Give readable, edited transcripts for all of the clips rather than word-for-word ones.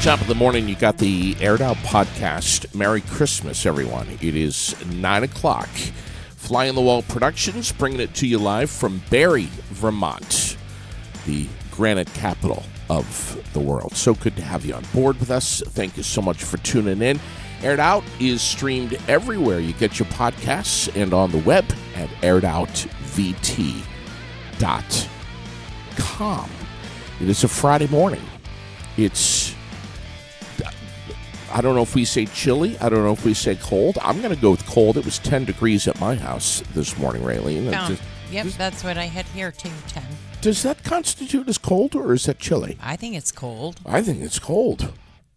Top of the morning, you got the Aired Out podcast. Merry Christmas, everyone. It is 9 o'clock. Fly on the Wall Productions bringing it to you live from Barrie, Vermont, the granite capital of the world. So good to have you on board with us. Thank you so much for tuning in. Aired Out is streamed everywhere you get your podcasts and on the web at airedoutvt.com. It is a Friday morning. It's, I don't know if we say chilly. I don't know if we say cold. I'm going to go with cold. It was 10 degrees at my house this morning, Raylene. That's what I had here too, 10. Does that constitute as cold or is that chilly? I think it's cold. I think it's cold.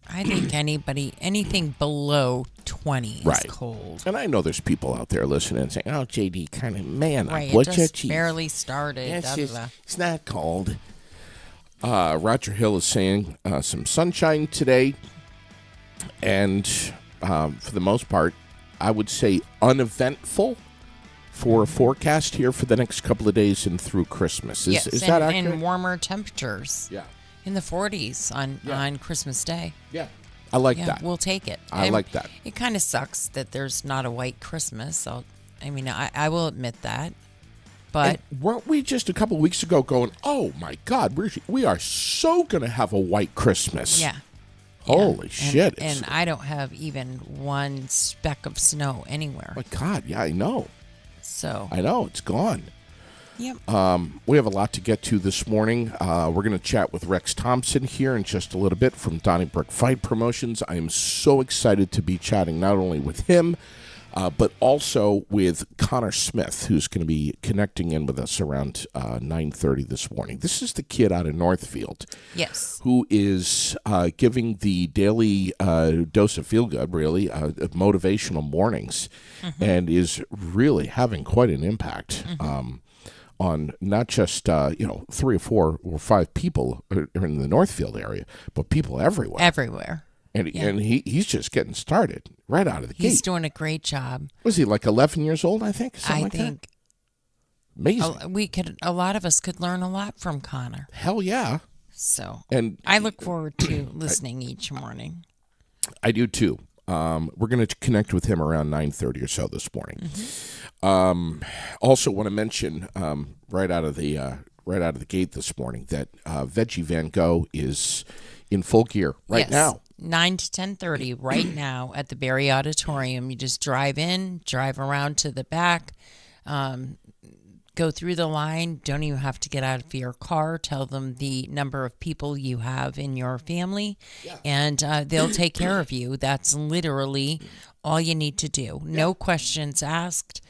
I think anything below 20 is cold. And I know there's people out there listening and saying, oh, JD, kind of, man, right, what's it your just cheese? barely started. It's not cold. Roger Hill is saying some sunshine today. And for the most part, I would say uneventful for a forecast here for the next couple of days and through Christmas. Is that accurate? And warmer temperatures. Yeah. In the 40s on Christmas Day. Yeah. I like that. We'll take it. I like that. It kind of sucks that there's not a white Christmas. I will admit that. But and weren't we just a couple of weeks ago going, oh, my God, we are so going to have a white Christmas. Yeah. Holy shit. And I don't have even one speck of snow anywhere. My God, yeah, I know. So. I know, it's gone. Yep. We have a lot to get to this morning. We're going to chat with Rex Thompson here in just a little bit from Donnybrook Fight Promotions. I am so excited to be chatting not only with him, but also with Connor Smith, who's going to be connecting in with us around 9:30 this morning. This is the kid out of Northfield. Yes. Who is giving the daily dose of feel-good, really, motivational mornings, and is really having quite an impact on not just 3 or 4 or 5 people in the Northfield area, but people everywhere. Everywhere. And he's just getting started right out of the gate. He's doing a great job. Was he like 11 years old, I think? I think. Amazing. A lot of us could learn a lot from Connor. Hell yeah. So and I look forward to listening each morning. I do too. We're going to connect with him around 9:30 or so this morning. Also want to mention right out of the gate this morning that Veggie Van Gogh is in full gear right now. 9 to 10:30 right now at the Barrie Auditorium. You just drive in, drive around to the back, go through the line. Don't even have to get out of your car. Tell them the number of people you have in your family, and they'll take care of you. That's literally all you need to do. No questions asked.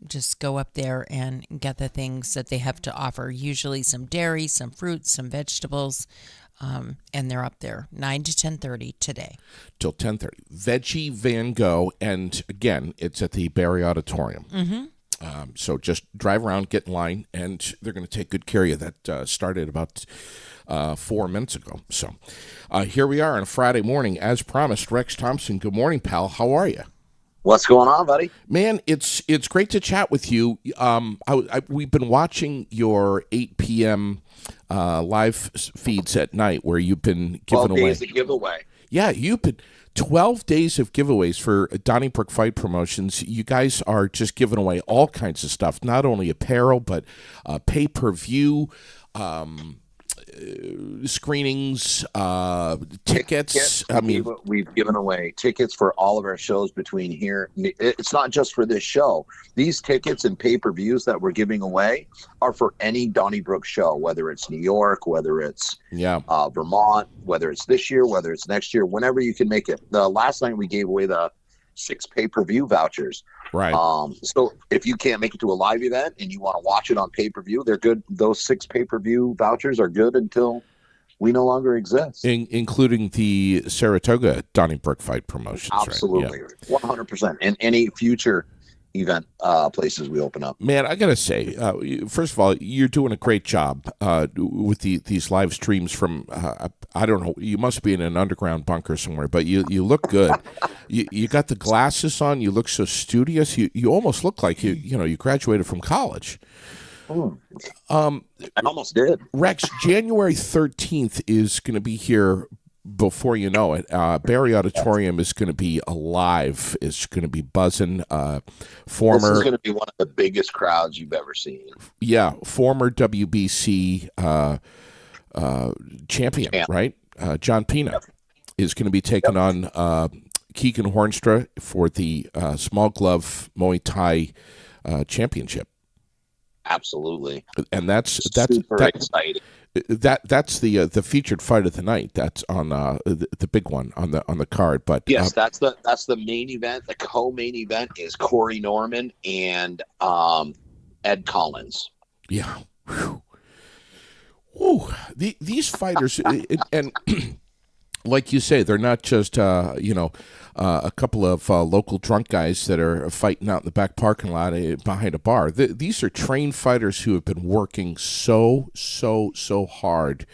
Just go up there and get the things that they have to offer. Usually some dairy, some fruits, some vegetables. And they're up there 9 to 10:30 today. Till 10:30. Veggie Van Gogh, and again, it's at the Barrie Auditorium. So just drive around, get in line, and they're going to take good care of you. That started about 4 minutes ago. So here we are on a Friday morning, as promised. Rex Thompson, good morning, pal. How are you? What's going on, buddy? Man, it's great to chat with you. We've been watching your 8 p.m. Live feeds at night where you've been giving away. 12 days of giveaway. Yeah, you've been 12 days of giveaways for Donnybrook Fight Promotions. You guys are just giving away all kinds of stuff, not only apparel, but pay-per-view, screenings, tickets. We've given away tickets for all of our shows between here. It's not just for this show. These tickets and pay-per-views that we're giving away are for any Donnybrook show, whether it's New York, whether it's Vermont, whether it's this year, whether it's next year, whenever you can make it. The last night we gave away the 6 pay-per-view vouchers. Right. So if you can't make it to a live event and you want to watch it on pay-per-view, they're good. Those 6 pay-per-view vouchers are good until we no longer exist. Including the Saratoga Donnybrook Fight Promotions. Absolutely. Right? 100%. And any future event places we open up. Man, I got to say, first of all, you're doing a great job with these live streams from, I don't know, you must be in an underground bunker somewhere, but you look good. You got the glasses on. You look so studious. You almost look like you graduated from college. I almost did. Rex, January 13th is going to be here before you know it, Barry Auditorium is going to be alive. It's going to be buzzing. This Former, is going to be one of the biggest crowds you've ever seen. former WBC champion, Yeah. right? John Pena is going to be taking on Keegan Hornstra for the small glove Muay Thai championship, Absolutely. and that's Super exciting. that's the featured fight of the night. That's on the big one on the card. But Yes, that's the main event. The co-main event is Corey Norman and Ed Collins. yeah, whew. Whew. These fighters and like you say, they're not just a couple of local drunk guys that are fighting out in the back parking lot behind a bar. These are trained fighters who have been working so hard.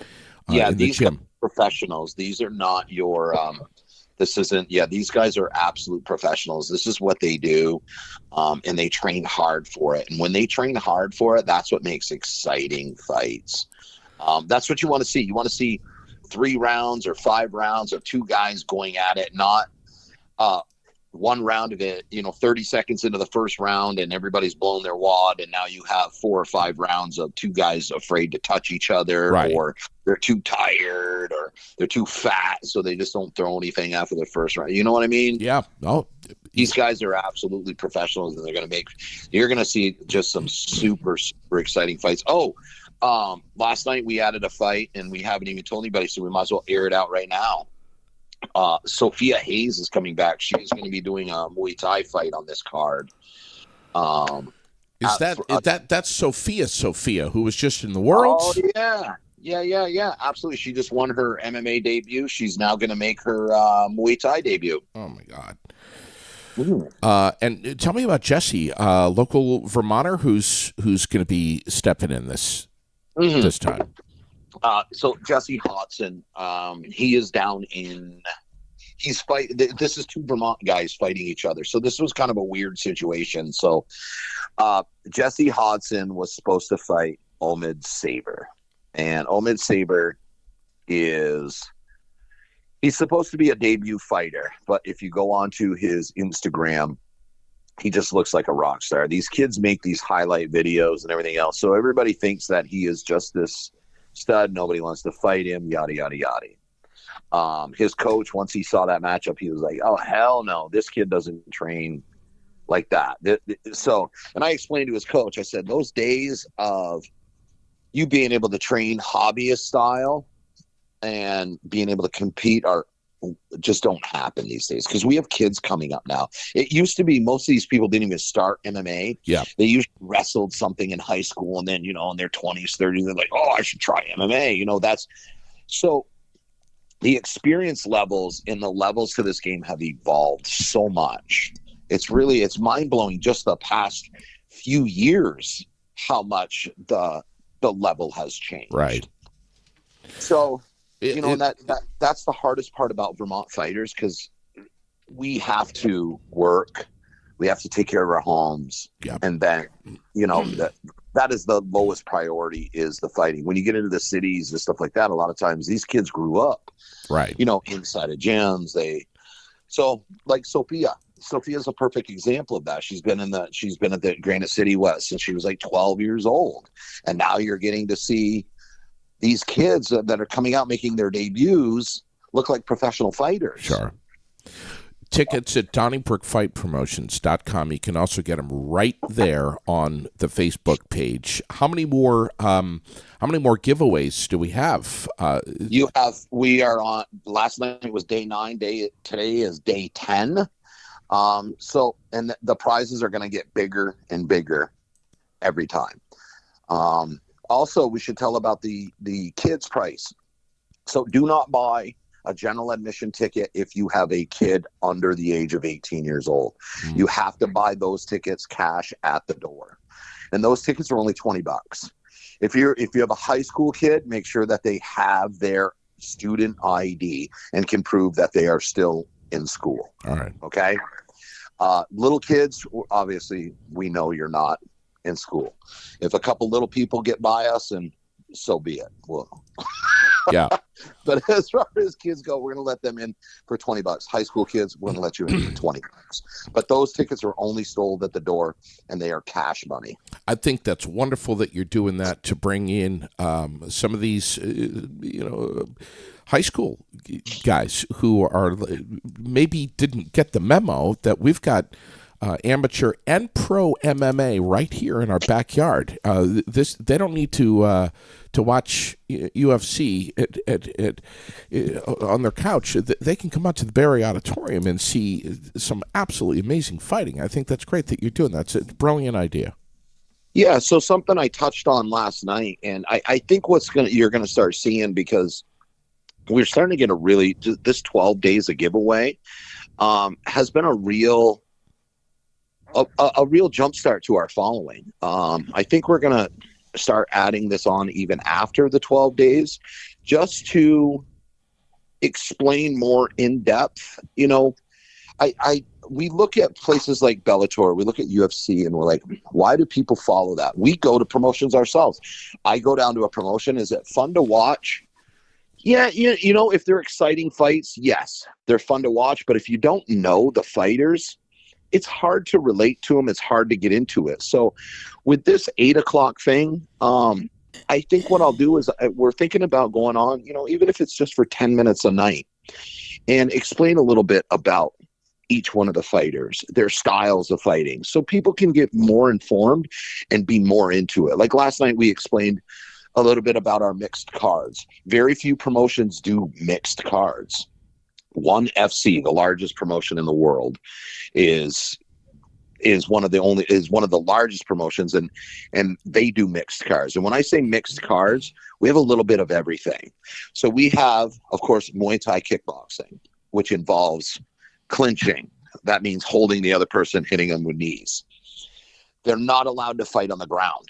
In the These gym. are professionals. These are not your. This isn't. Yeah, these guys are absolute professionals. This is what they do, and they train hard for it. And when they train hard for it, that's what makes exciting fights. That's what you want to see. You want to see 3 rounds or 5 rounds of 2 guys going at it, not one round of it, 30 seconds into the first round and everybody's blown their wad, and now you have 4 or 5 rounds of 2 guys afraid to touch each other, right, or they're too tired, or they're too fat, so they just don't throw anything after the first round. You know what I mean? Yeah. Oh, these guys are absolutely professionals, and you're going to see just some super exciting fights. Last night we added a fight, and we haven't even told anybody, so we might as well air it out right now. Sophia Hayes is coming back. She's going to be doing a Muay Thai fight on this card. That's Sophia, who was just in the Worlds? Oh, yeah. Absolutely. She just won her MMA debut. She's now going to make her Muay Thai debut. Oh, my God. Ooh. And tell me about Jesse, local Vermonter, who's going to be stepping in this time. So Jesse Hodson, he is down in. This is 2 Vermont guys fighting each other. So this was kind of a weird situation. So Jesse Hodson was supposed to fight Omid Saber, and Omid Saber he's supposed to be a debut fighter, but if you go onto his Instagram, he just looks like a rock star. These kids make these highlight videos and everything else, so everybody thinks that he is just this stud. Nobody wants to fight him, yada yada yada. His coach, once he saw that matchup, he was like, oh hell no, this kid doesn't train like that. So, and I explained to his coach, I said, those days of you being able to train hobbyist style and being able to compete just don't happen these days, because we have kids coming up now. It used to be most of these people didn't even start MMA. Yeah, they usually wrestled something in high school, and then in their 20s, 30s, they're like, oh, I should try MMA. That's so. The experience levels and the levels to this game have evolved so much. It's mind blowing. Just the past few years, how much the level has changed. Right. So. That's the hardest part about Vermont fighters, because we have to work, we have to take care of our homes, and then that is the lowest priority, is the fighting. When you get into the cities and stuff like that, a lot of times these kids grew up right, inside of gyms. Like Sophia's a perfect example of that. She's been at the Granite City West since she was like 12 years old, and now you're getting to see these kids that are coming out making their debuts look like professional fighters. Sure. Tickets at DonnybrookFightPromotions.com. You can also get them right there on the Facebook page. How many more giveaways do we have? We are on. Last night was day 9. Today is day 10. So the prizes are going to get bigger and bigger every time. Also, we should tell about the kids price. So do not buy a general admission ticket if you have a kid under the age of 18 years old. You have to buy those tickets cash at the door. And those tickets are only $20. If you have a high school kid, make sure that they have their student ID and can prove that they are still in school. All right. Okay? Little kids, obviously, we know you're not in school. If a couple little people get by us, and so be it. Well, yeah. But as far as kids go, we're going to let them in for $20. High school kids, we're going to let you in for $20. But those tickets are only sold at the door, and they are cash money. I think that's wonderful that you're doing that to bring in some of these, high school guys who are maybe didn't get the memo that we've got amateur and pro MMA right here in our backyard. They don't need to watch UFC on their couch. They can come out to the Barry Auditorium and see some absolutely amazing fighting. I think that's great that you're doing that. It's a brilliant idea. Yeah, so something I touched on last night, and I think you're going to start seeing, because we're starting to get this 12 days of giveaway has been a real jumpstart to our following. I think we're going to start adding this on even after the 12 days, just to explain more in depth. We look at places like Bellator, we look at UFC, and we're like, why do people follow that? We go to promotions ourselves. I go down to a promotion. Is it fun to watch? Yeah, if they're exciting fights, yes, they're fun to watch. But if you don't know the fighters, it's hard to relate to them. It's hard to get into it. So with this 8 o'clock thing, I think what I'll do is we're thinking about going on, even if it's just for 10 minutes a night, and explain a little bit about each one of the fighters, their styles of fighting, so people can get more informed and be more into it. Like last night, we explained a little bit about our mixed cards. Very few promotions do mixed cards. One FC, the largest promotion in the world, is one of the largest promotions, and they do mixed cards. And when I say mixed cards, we have a little bit of everything. So we have, of course, Muay Thai kickboxing, which involves clinching. That means holding the other person, hitting them with knees. They're not allowed to fight on the ground.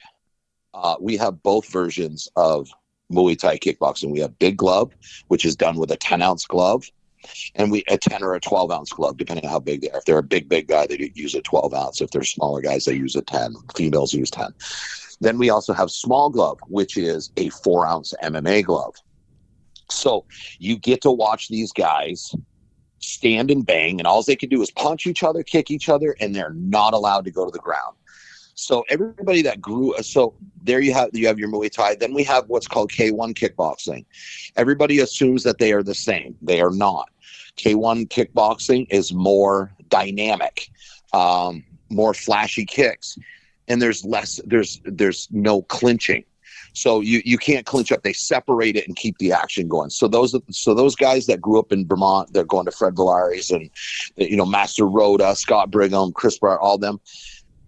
We have both versions of Muay Thai kickboxing. We have big glove, which is done with a 10-ounce glove, and a 10 or a 12-ounce glove, depending on how big they are. If they're a big guy, they use a 12-ounce. If they're smaller guys, they use a 10. Females use 10. Then we also have small glove, which is a 4-ounce MMA glove. So you get to watch these guys stand and bang, and all they can do is punch each other, kick each other, and they're not allowed to go to the ground. So everybody that so there you have your Muay Thai. Then we have what's called K1 kickboxing. Everybody assumes that they are the same. They are not. K1 kickboxing is more dynamic, more flashy kicks, and there's no clinching. So you can't clinch up. They separate it and keep the action going. So those guys that grew up in Vermont, they're going to Fred Villari's and Master Rhoda, Scott Brigham, Chris Bryant, all them.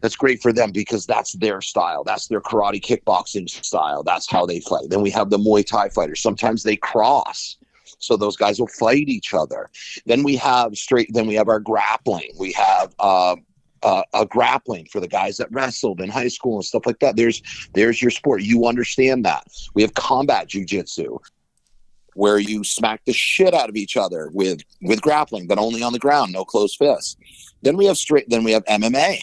That's great for them because that's their style. That's their karate kickboxing style. That's how they fight. Then we have the Muay Thai fighters. Sometimes they cross. So those guys will fight each other. Then we have our grappling. We have a grappling for the guys that wrestled in high school and stuff like that. There's your sport. You understand that. We have combat jiu-jitsu, where you smack the shit out of each other with grappling, but only on the ground, no closed fists. Then we have MMA.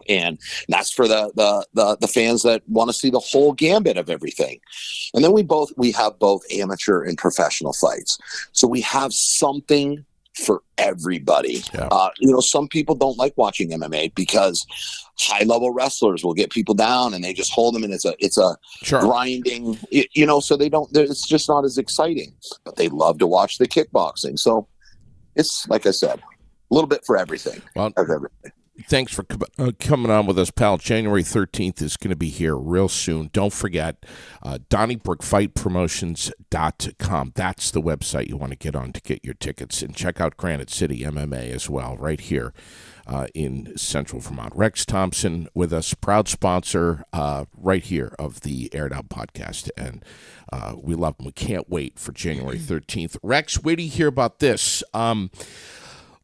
And that's for the fans that want to see the whole gambit of everything. And then we have both amateur and professional fights. So we have something for everybody. Yeah. Some people don't like watching MMA because high-level wrestlers will get people down and they just hold them, and it's a sure. grinding, so they don't. It's just not as exciting. But they love to watch the kickboxing. So it's, like I said, a little bit for everything. Well, thanks for coming on with us, pal. January 13th is going to be here real soon. Don't forget, DonnyBrookFightPromotions.com. That's the website you want to get on to get your tickets. And check out Granite City MMA as well, right here in Central Vermont. Rex Thompson with us, proud sponsor right here of the Aired Out podcast. And we love him. We can't wait for January 13th. Rex, wait till you hear about this.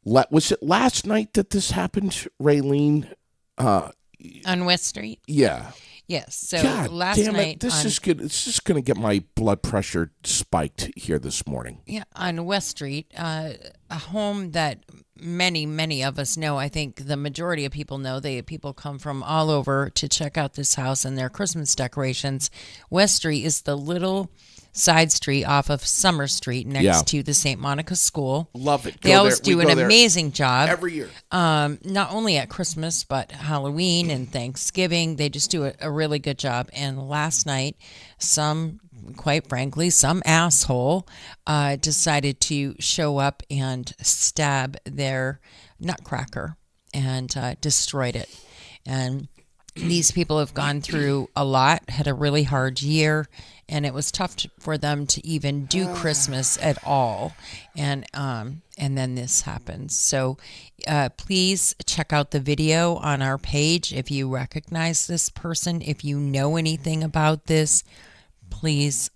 Was it last night that this happened, Raylene? On West Street? Yeah. Yes. So God last damn it. night. This is good. It's just going to get my blood pressure spiked here this morning. Yeah, on West Street, a home that many of us know. I think the majority of people know. People come from all over to check out this house and their Christmas decorations. West Street is the little side street off of Summer Street next Yeah. to the St. Monica School. Love it. They Go always there. do We an go there amazing job. every year. Not only at Christmas, but Halloween and Thanksgiving. They just do a really good job. And last night, quite frankly, some asshole decided to show up and stab their nutcracker and destroyed it. And these people have gone through a lot, had a really hard year, and it was tough for them to even do Christmas at all. And then this happens. So please check out the video on our page if you recognize this person. If you know anything about this, please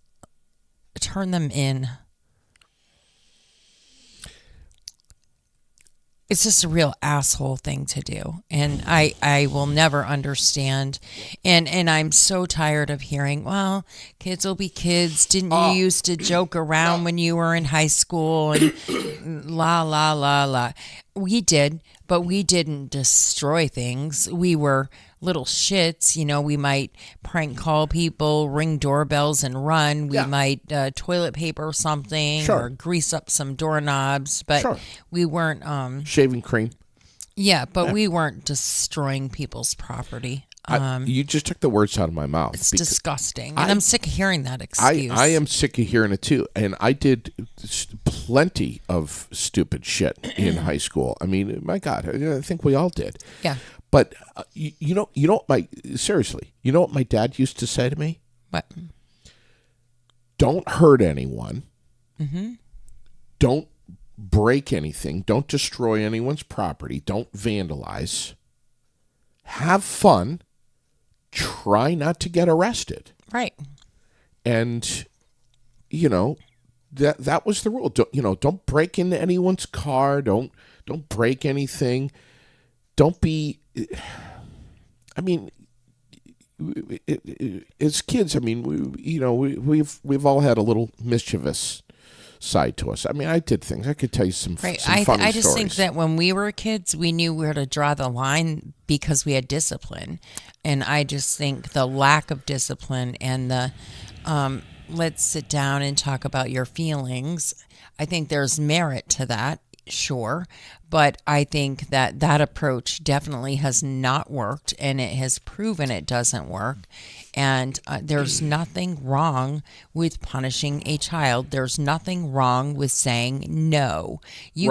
turn them in. It's just a real asshole thing to do. And I will never understand. And I'm so tired of hearing, well, kids will be kids. Didn't you used to joke around when you were in high school? And la, la, la, la. We did, but we didn't destroy things. We were little shits. We might prank call people, ring doorbells and run. We might toilet paper something or grease up some doorknobs, but we weren't Shaving cream. Yeah, but we weren't destroying people's property. You just took the words out of my mouth. It's disgusting, and I'm sick of hearing that excuse. I am sick of hearing it too, and I did plenty of stupid shit in high school. I mean, my God, I think we all did. Yeah. But you know what you know what my dad used to say to me? What? Don't hurt anyone. Mm-hmm. Don't break anything. Don't destroy anyone's property. Don't vandalize. Have fun. Try not to get arrested. Right. And that was the rule. Don't break into anyone's car. Don't break anything. Don't be. I mean, as kids, I mean, we've all had a little mischievous side to us. I mean, I did things. I could tell you some funny stories. I just think that when we were kids, we knew where to draw the line because we had discipline. And I just think the lack of discipline and the let's sit down and talk about your feelings, I think there's merit to that, sure. But I think that approach definitely has not worked, and it has proven it doesn't work. And there's nothing wrong with punishing a child. There's nothing wrong with saying no. You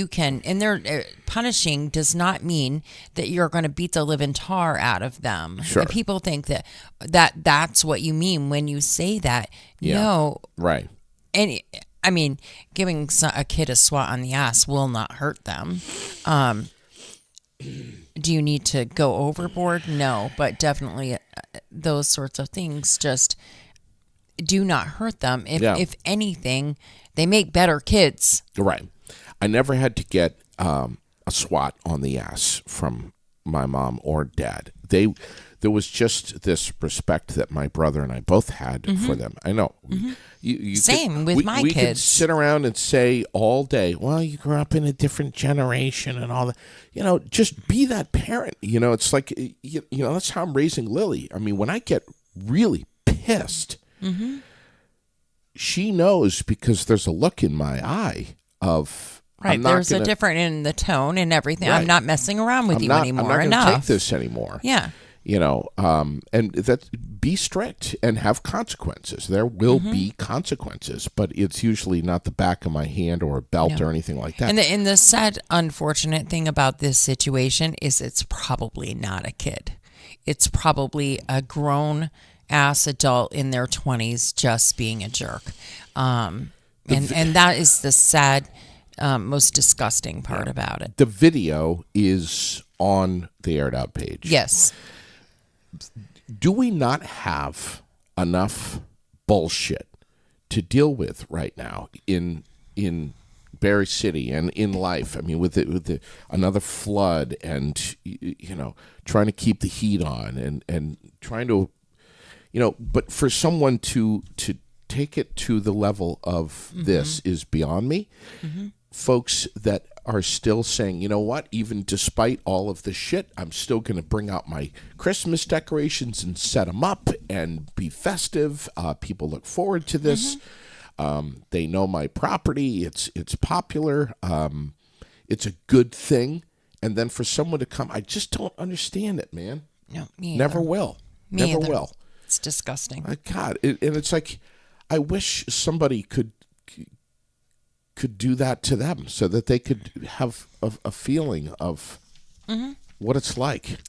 can, and punishing does not mean that you're going to beat the living tar out of them. Sure. And people think that's what you mean when you say that. Yeah. No. Right. And I mean, giving a kid a swat on the ass will not hurt them. Do you need to go overboard? No, but definitely those sorts of things just do not hurt them. If anything, they make better kids. Right. I never had to get a swat on the ass from my mom or dad. There was just this respect that my brother and I both had for them. I know. Mm-hmm. You Same with my we kids. Could sit around and say all day, well, you grew up in a different generation and all that. Just be that parent. It's like, that's how I'm raising Lily. I mean, when I get really pissed, she knows because there's a look in my eye of... Right, there's a different in the tone and everything. Right. I'm not messing around with you anymore. I'm not going to take this anymore. Yeah. And that be strict and have consequences. There will be consequences, but it's usually not the back of my hand or a belt or anything like that. And the sad, unfortunate thing about this situation is it's probably not a kid. It's probably a grown-ass adult in their 20s just being a jerk. And that is the sad... most disgusting part about it. The video is on the Aired Out page. Yes. Do we not have enough bullshit to deal with right now in Berry City and in life? I mean, with another flood and trying to keep the heat on and trying to but for someone to take it to the level of this is beyond me. folks that are still saying, you know what, even despite all of the shit, I'm still going to bring out my Christmas decorations and set them up and be festive. People look forward to this. They know my property. It's popular. It's a good thing. And then for someone to come, I just don't understand it, man. No, me either. Never will. Me Never either. will. It's disgusting. God, and it's like, I wish somebody could do that to them so that they could have a feeling of what it's like.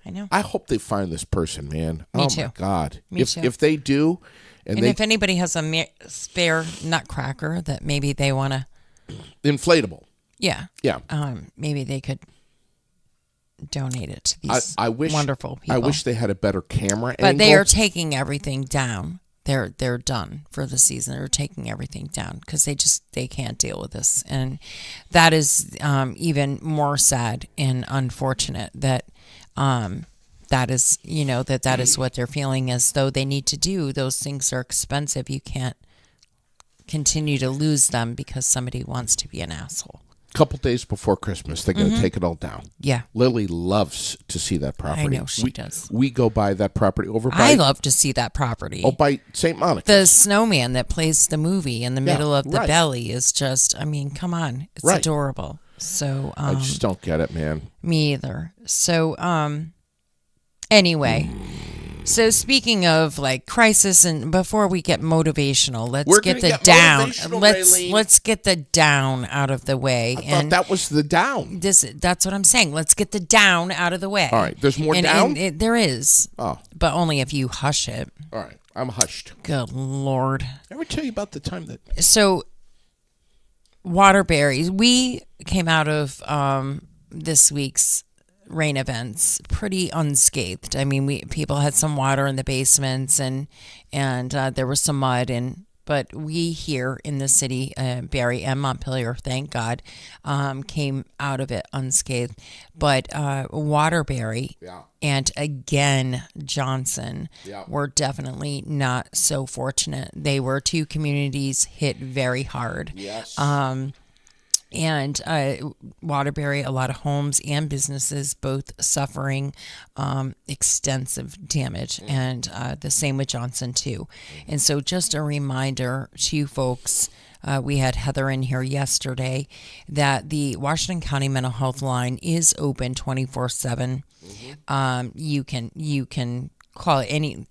I know. I hope they find this person, man. Me oh too. My God. Me too. If they do, And if anybody has a spare nutcracker that maybe they want to, inflatable. yeah, maybe they could donate it to these wonderful people. I wish they had a better camera but angle. they are taking everything down. They're done for the season. They're taking everything down because they can't deal with this, and that is even more sad and unfortunate that that is that is what they're feeling, as though they need to do. Those things are expensive. You can't continue to lose them because somebody wants to be an asshole. Couple days before Christmas, they're going to take it all down. Yeah. Lily loves to see that property. I know she does. We go by that property over by... I love to see that property. Oh, by St. Monica. The snowman that plays the movie in the middle of the belly is just, I mean, come on. It's adorable. So I just don't get it, man. Me either. So anyway... So speaking of like crisis, and before we get motivational, let's get the down. Let's get the down out of the way. I thought that was the down. That's what I'm saying. Let's get the down out of the way. All right. There's more down? There is. Oh. But only if you hush it. All right. I'm hushed. Good Lord. Ever tell you about the time that... So, Waterbury. We came out of this week's rain events pretty unscathed. I mean, people had some water in the basements and there was some mud, but we here in the city, Barrie and Montpelier, thank God, came out of it unscathed. But Waterbury and again Johnson were definitely not so fortunate. They were two communities hit very hard. Yes. And Waterbury, a lot of homes and businesses both suffering extensive damage, and the same with Johnson too. And so just a reminder to you folks, we had Heather in here yesterday, that the Washington County Mental Health Line is open 24/7. You can call it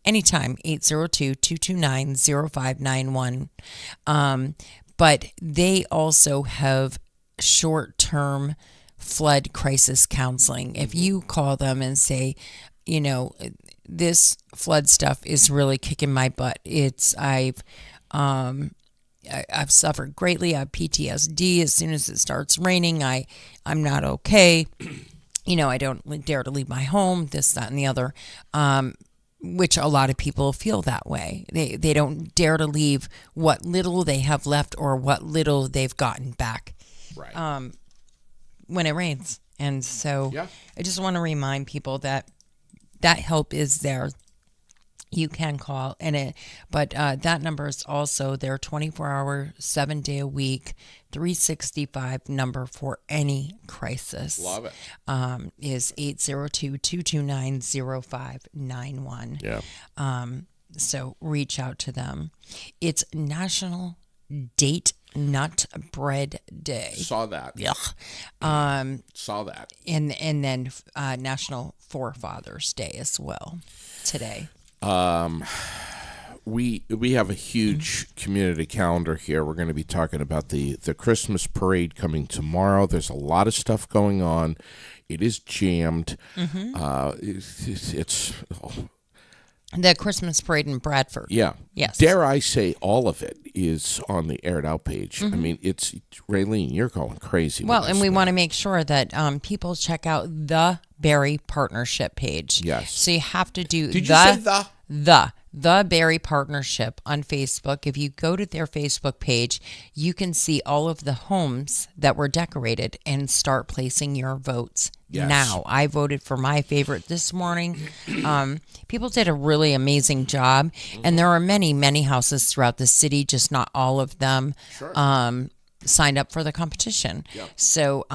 anytime, 802-229-0591. But they also have short-term flood crisis counseling. If you call them and say, this flood stuff is really kicking my butt. I've suffered greatly. I have PTSD. As soon as it starts raining, I'm not okay. I don't dare to leave my home, this, that, and the other. Which a lot of people feel that way. They don't dare to leave what little they have left or what little they've gotten back. Right. When it rains. And so I just want to remind people that help is there. You can call, but that number is also their 24-hour, 7-day-a-week, 365 number for any crisis. Love it. Is 802-229-0591. Yeah. So reach out to them. It's National Date Nut Bread Day. Saw that. Yuck. Saw that. And then National Forefathers Day as well today. We have a huge community calendar here. We're going to be talking about the Christmas parade coming tomorrow. There's a lot of stuff going on. It is jammed. It's the Christmas parade in Bradford. Yeah. Yes. Dare I say all of it is on the Aired Out page. I mean, it's Raylene, you're going crazy. Well, and we want to make sure that people check out the Barrie Partnership page. Yes. So you have to do Did you say the? The Barrie Partnership on Facebook. If you go to their Facebook page, you can see all of the homes that were decorated and start placing your votes now. I voted for my favorite this morning. People did a really amazing job, and there are many, many houses throughout the city, just not all of them. Sure. signed up for the competition. So,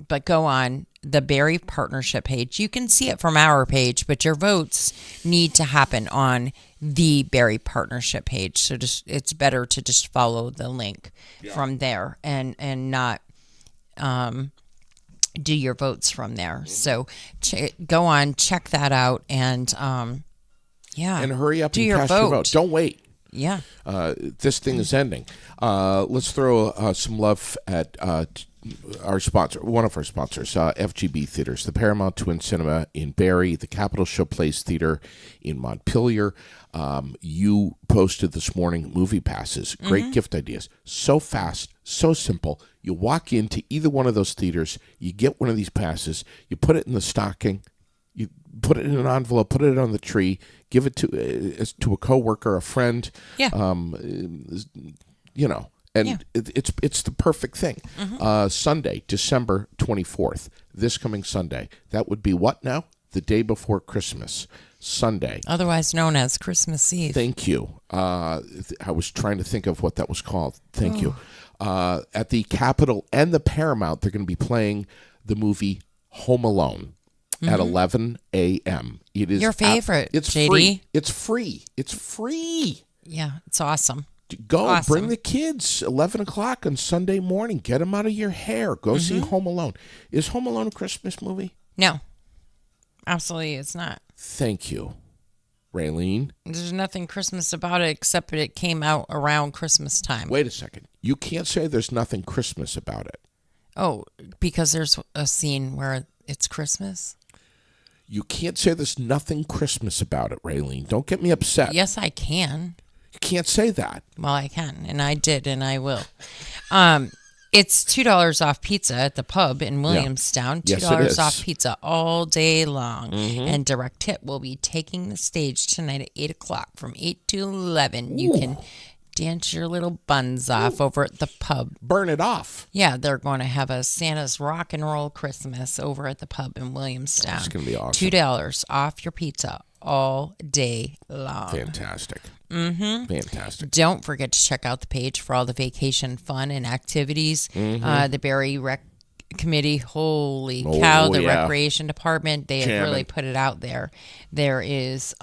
but go on the Barry Partnership page. You can see it from our page, but your votes need to happen on the Barry Partnership page. So it's better to just follow the link from there and not do your votes from there. So go on, check that out, and And hurry up do and your cast vote. your vote. Don't wait. Yeah. This thing is ending. Let's throw some love at our sponsor, one of our sponsors, FGB Theaters, the Paramount Twin Cinema in Barrie, the Capitol Showplace Theater in Montpelier. You posted this morning movie passes, great gift ideas. So fast, so simple. You walk into either one of those theaters, you get one of these passes, you put it in the stocking, you put it in an envelope, put it on the tree, give it to a coworker, a friend. Yeah. And it's the perfect thing. Sunday, December 24th, this coming Sunday. That would be what now? The day before Christmas. Sunday. Otherwise known as Christmas Eve. Thank you. I was trying to think of what that was called. Thank you. At the Capitol and the Paramount, they're going to be playing the movie Home Alone at 11 a.m. It is your favorite, it's JD. free. It's free. It's free. Yeah, it's awesome. Go Awesome. bring the kids 11 o'clock on Sunday morning. Get them out of your hair. Go see Home Alone. Is Home Alone a Christmas movie? No, absolutely it's not. Thank you, Raylene. There's nothing Christmas about it except that it came out around Christmas time. Wait a second. You can't say there's nothing Christmas about it. Oh, because there's a scene where it's Christmas? You can't say there's nothing Christmas about it, Raylene. Don't get me upset. Yes, I can. You can't say that. Well, I can, and I did, and I will. It's $2 off pizza at the pub in Williamstown. Yes, it $2 is. off pizza all day long. And Direct Tip will be taking the stage tonight at 8 o'clock from 8 to 11. You can dance your little buns off over at the pub. Burn it off. Yeah, they're going to have a Santa's Rock and Roll Christmas over at the pub in Williamstown. It's going to be awesome. $2 off your pizza all day long. Fantastic. Fantastic. Don't forget to check out the page for all the vacation fun and activities. The Barrie Rec Committee, holy cow, the Recreation Department, they have really put it out there. There is,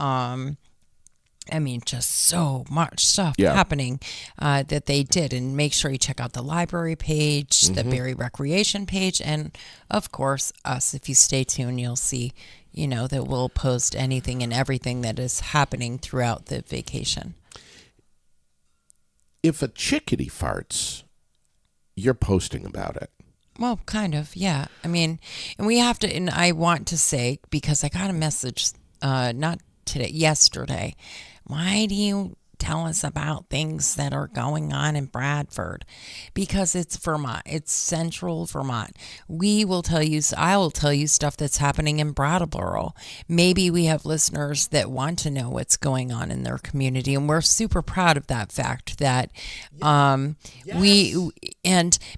just so much stuff happening that they did. And make sure you check out the library page, the Barrie Recreation page, and, of course, us. If you stay tuned, you'll see that we'll post anything and everything that is happening throughout the vacation. If a chickadee farts, you're posting about it. Well, kind of, yeah. And we have to, and I want to say, because I got a message, not today, yesterday. Why do you tell us about things that are going on in Bradford? Because it's Vermont. It's central Vermont. I will tell you stuff that's happening in Brattleboro. Maybe we have listeners that want to know what's going on in their community, and we're super proud of that fact that and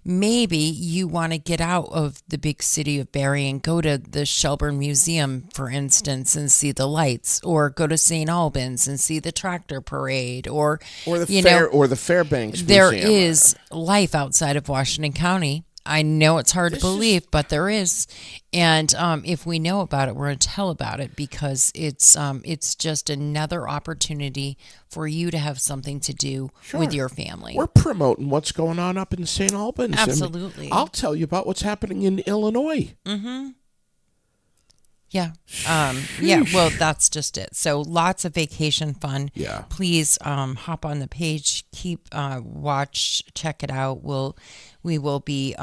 maybe you want to get out of the big city of Barrie and go to the Shelburne Museum, for instance, and see the lights, or go to St. Albans and see the tractor parade, or the Fairbanks There Museum. is life outside of Washington County. I know it's hard to believe, but there is. And if we know about it, we're going to tell about it, because it's just another opportunity for you to have something to do with your family. We're promoting what's going on up in St. Albans. Absolutely. I'll tell you about what's happening in Illinois. Yeah. Well, that's just it. So lots of vacation fun. Yeah. Please hop on the page, keep watch, check it out. We will be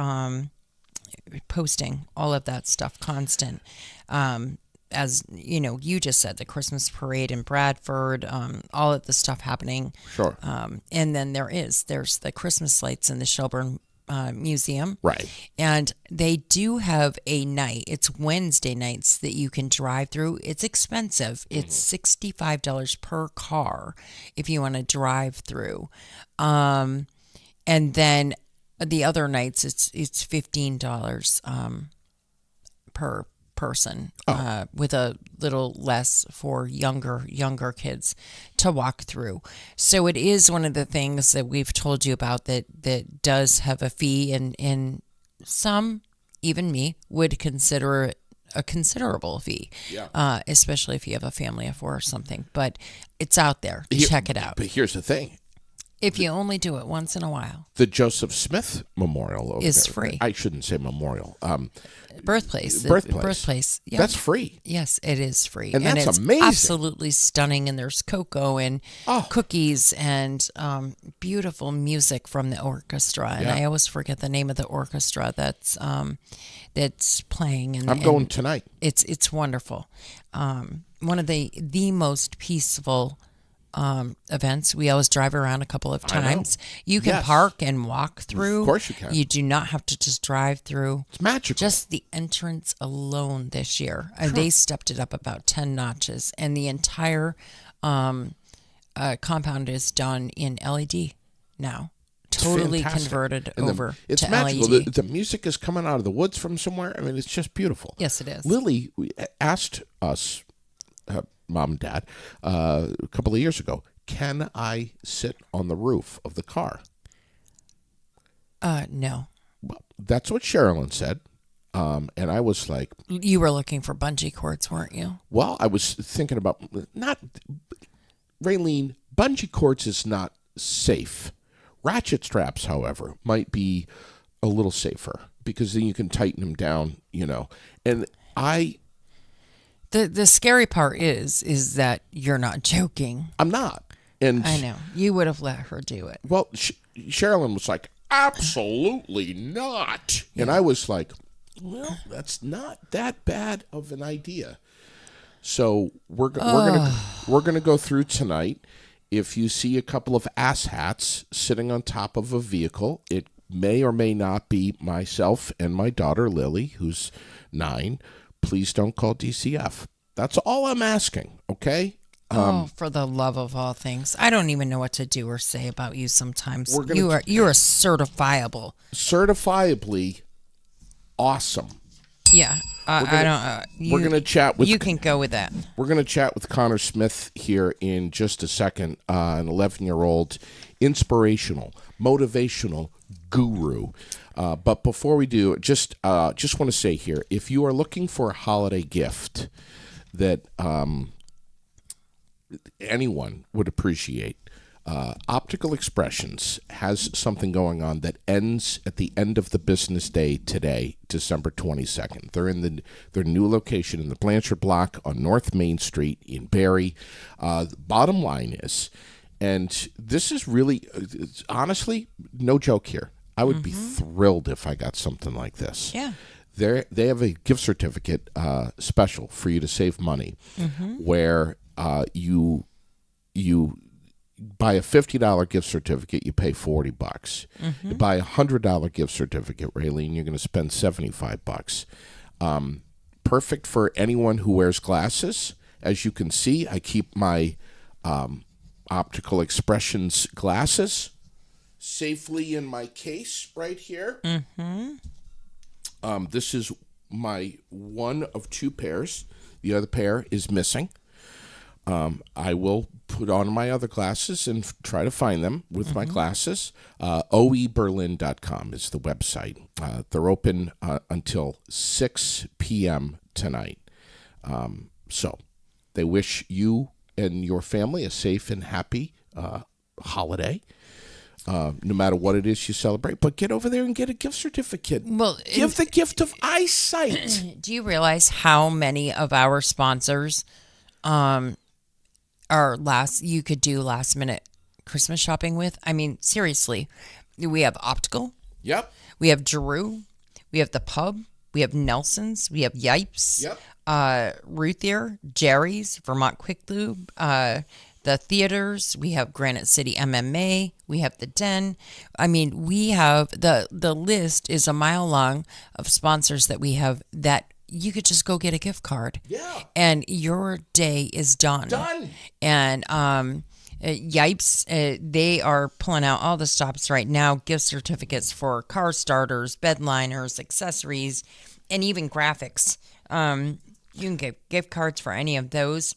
posting all of that stuff constant. As you just said, the Christmas parade in Bradford, all of the stuff happening. Sure. And then there's the Christmas lights in the Shelburne Museum. Right. And they do have a night. It's Wednesday nights that you can drive through. It's expensive. It's $65 per car if you want to drive through. And then the other nights it's $15 per person with a little less for younger kids to walk through. So it is one of the things that we've told you about that does have a fee, and some, even me, would consider it a considerable fee, especially if you have a family of 4 or something. But it's out there. Check it out. But here's the thing. If you only do it once in a while. The Joseph Smith Memorial is there. free. I shouldn't say memorial. Birthplace. Birthplace. Yeah. That's free. Yes, it is free. And that's it's amazing. Absolutely stunning. And there's cocoa and cookies and beautiful music from the orchestra. And I always forget the name of the orchestra that's playing. And I'm going tonight. It's wonderful. One of the most peaceful events. We always drive around a couple of times. You can park and walk through. Of course you can. You do not have to just drive through. It's magical. Just the entrance alone this year. They stepped it up about 10 notches. And the entire compound is done in LED now. Totally converted over it's to magical. LED. The music is coming out of the woods from somewhere. I mean, it's just beautiful. Yes, it is. Lily asked us, Mom and Dad, a couple of years ago, can I sit on the roof of the car? No. Well, that's what Sherilyn said. And I was like... You were looking for bungee cords, weren't you? Well, I was thinking about... Raylene, bungee cords is not safe. Ratchet straps, however, might be a little safer because then you can tighten them down, And The scary part is that you're not joking. I'm not. And I know. You would have let her do it. Well, Sherilyn was like, absolutely not. And I was like, well, that's not that bad of an idea. So we're gonna go through tonight. If you see a couple of asshats sitting on top of a vehicle, it may or may not be myself and my daughter Lily, who's 9. Please don't call DCF. That's all I'm asking, okay? For the love of all things. I don't even know what to do or say about you sometimes. You're certifiable. Certifiably awesome. Yeah. We're going to chat with... You can go with that. We're going to chat with Connor Smith here in just a second, an 11-year-old inspirational, motivational guru. But before we do, just want to say here, if you are looking for a holiday gift that anyone would appreciate, Optical Expressions has something going on that ends at the end of the business day today, December 22nd. They're in their new location in the Blanchard Block on North Main Street in Barrie. Bottom line is, and this is really, honestly, no joke here, I would be thrilled if I got something like this. Yeah. They have a gift certificate special for you to save money, where you buy a $50 gift certificate, you pay $40. You buy a $100 gift certificate, Raylene, you're going to spend $75. Perfect for anyone who wears glasses. As you can see, I keep my Optical Expressions glasses safely in my case right here. This is my one of 2 pairs. The other pair is missing. I will put on my other glasses and try to find them with my glasses. oeberlin.com is the website. They're open until 6 p.m. tonight. So they wish you and your family a safe and happy holiday. No matter what it is you celebrate, but get over there and get a gift certificate. Well, give the gift of eyesight. Do you realize how many of our sponsors you could do last minute Christmas shopping with? I mean, seriously, we have Optical. Yep. We have Drew. We have the Pub. We have Nelson's. We have Yipes. Yep. Ruthier, Jerry's, Vermont Quick Lube, the theaters. We have Granite City MMA. We have the Den. I mean, we have the list is a mile long of sponsors that we have that you could just go get a gift card. Yeah. And your day is done. And Yipes, they are pulling out all the stops right now. Gift certificates for car starters, bed liners, accessories, and even graphics. You can get gift cards for any of those.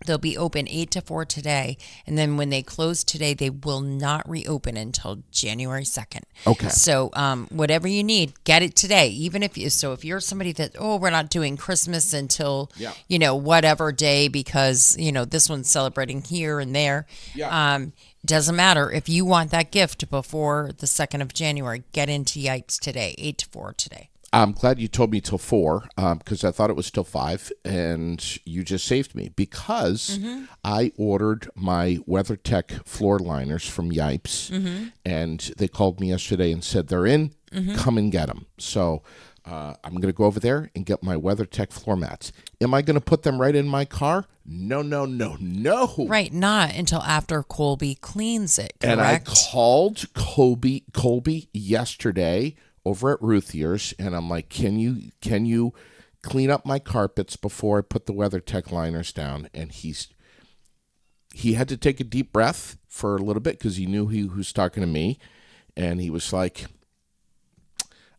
They'll be open 8 to 4 today. And then when they close today, they will not reopen until January 2nd. Okay. So whatever you need, get it today. Even if if you're somebody that, we're not doing Christmas until, whatever day because, this one's celebrating here and there. Yeah. Doesn't matter. If you want that gift before the 2nd of January, get into Yipes today, 8 to 4 today. I'm glad you told me till 4 because I thought it was till 5, and you just saved me because I ordered my WeatherTech floor liners from Yipes, and they called me yesterday and said they're in. Come and get them. So I'm going to go over there and get my WeatherTech floor mats. Am I going to put them right in my car? No. Right, not until after Colby cleans it. Correct? And I called Colby yesterday over at Ruthier's, and I'm like, can you clean up my carpets before I put the WeatherTech liners down? And he had to take a deep breath for a little bit because he knew he was talking to me, and he was like,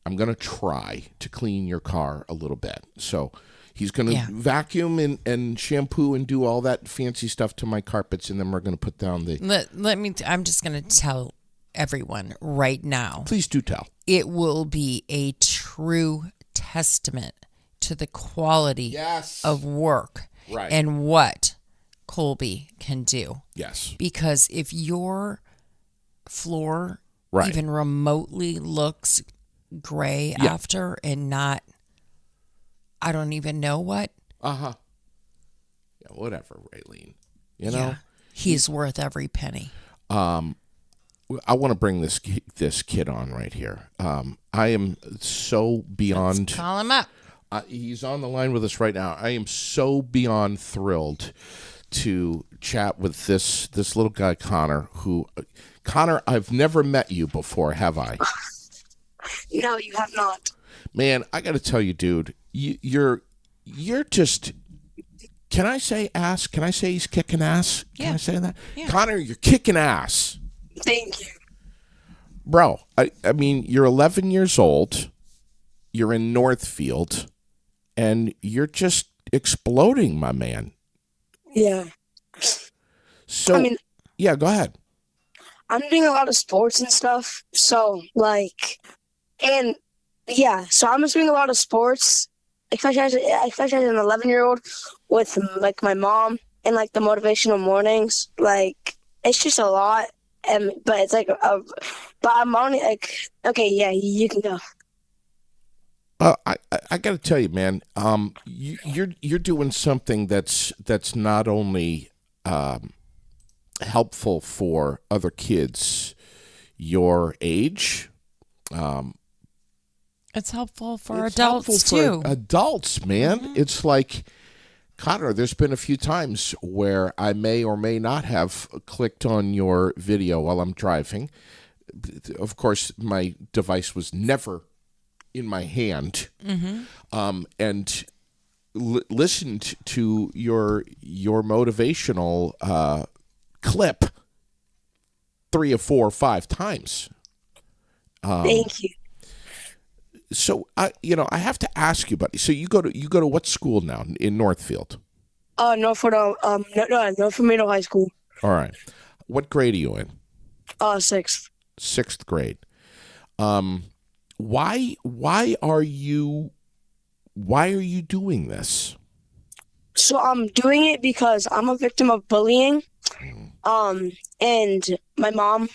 I'm going to try to clean your car a little bit. So he's going to vacuum and shampoo and do all that fancy stuff to my carpets, and then we're going to put down the... I'm just going to tell everyone right now. Please do tell. It will be a true testament to the quality of work and what Colby can do. Yes. Because if your floor even remotely looks gray after and not, I don't even know what. Yeah, whatever, Raylene. You know? He's worth every penny. I want to bring this kid on right here. I am so beyond... Let's call him up. He's on the line with us right now. I am so beyond thrilled to chat with this little guy, Connor, Connor, I've never met you before, have I? No, you have not. Man, I got to tell you, dude, you're just... Can I say ass? Can I say he's kicking ass? Can I say that? Yeah. Connor, you're kicking ass. Thank you. Bro, I mean, you're 11 years old, you're in Northfield, and you're just exploding, my man. Yeah. So, go ahead. I'm doing a lot of sports and stuff, so, so I'm just doing a lot of sports, especially as an 11-year-old with, my mom and, the motivational mornings. It's just a lot. But it's but I'm only you can go. I got to tell you, man, you're doing something that's not only helpful for other kids your age. It's helpful for adults too. Adults, man, it's like. Connor, there's been a few times where I may or may not have clicked on your video while I'm driving. Of course, my device was never in my hand. And listened to your motivational clip 3 or 4 or 5 times. Thank you. So I have to ask you, buddy. So you go to what school now in Northfield? Northfield Middle High School. All right. What grade are you in? 6th. 6th grade. Why are you doing this? So I'm doing it because I'm a victim of bullying. And my mom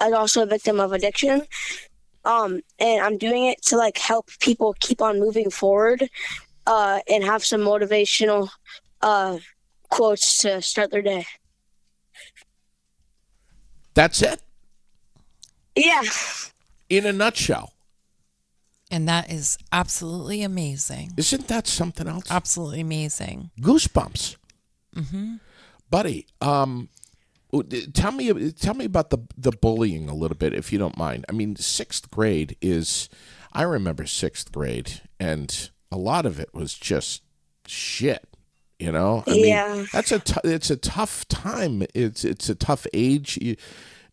is also a victim of addiction. And I'm doing it to help people keep on moving forward, and have some motivational quotes to start their day. That's it? Yeah. In a nutshell. And that is absolutely amazing. Isn't that something else? Absolutely amazing. Goosebumps. Buddy, tell me about the bullying a little bit, if you don't mind. I mean, 6th grade I remember 6th grade, and a lot of it was just shit, I mean, it's a tough time. It's a tough age,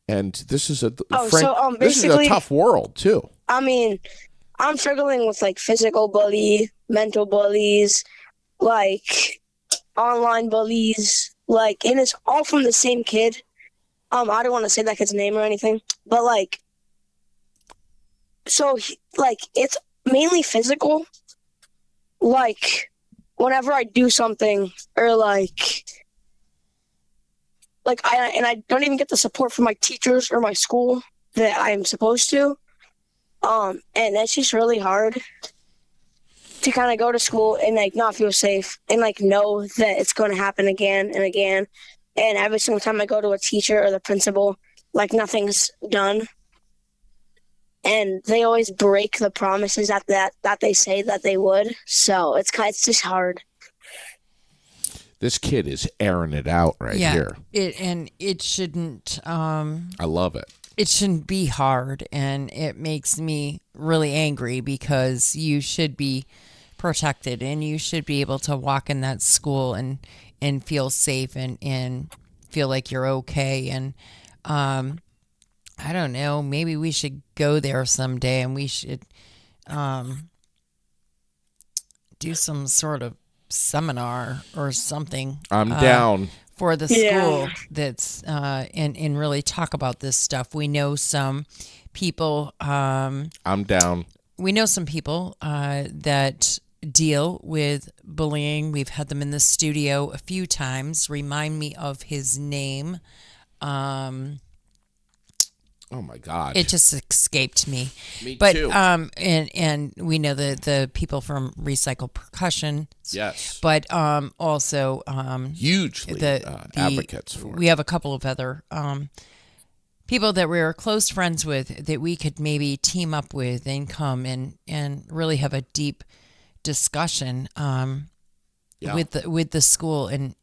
and this is this is a tough world too. I mean, I'm struggling with like physical bully, mental bullies, like online bullies, like, and it's all from the same kid. I don't want to say that kid's name or anything, but like, so like it's mainly physical. Like, whenever I do something or I don't even get the support from my teachers or my school that I'm supposed to. And that's just really hard to kind of go to school and like not feel safe and like know that it's going to happen again and again. And every single time I go to a teacher or the principal, like nothing's done. And they always break the promises that they say that they would. So it's just hard. This kid is airing it out here. It shouldn't. I love it. It shouldn't be hard, and it makes me really angry because you should be protected and you should be able to walk in that school and feel safe and feel like you're okay. And I don't know, maybe we should go there someday and we should do some sort of seminar or something. I'm down. For the school that's and really talk about this stuff. We know some people. I'm down. We know some people that deal with bullying. We've had them in the studio a few times. Remind me of his name. Oh my God! It just escaped me. Me but, too. And we know the people from Recycle Percussion. Yes. But also hugely advocates for it. We have a couple of other people that we're close friends with that we could maybe team up with and come and really have a deep discussion with the school and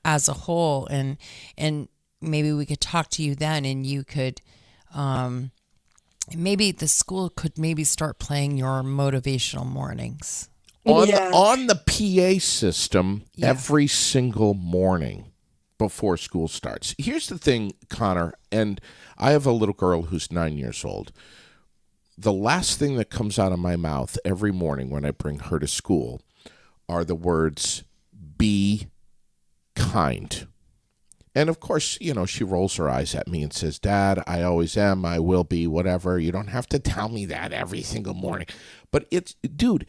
as a whole and maybe we could talk to you then and you could. Maybe the school could maybe start playing your motivational mornings. On the PA system every single morning before school starts. Here's the thing, Connor, and I have a little girl who's 9 years old. The last thing that comes out of my mouth every morning when I bring her to school are the words, be kind. And, of course, she rolls her eyes at me and says, Dad, I always am, I will be, whatever. You don't have to tell me that every single morning. But dude,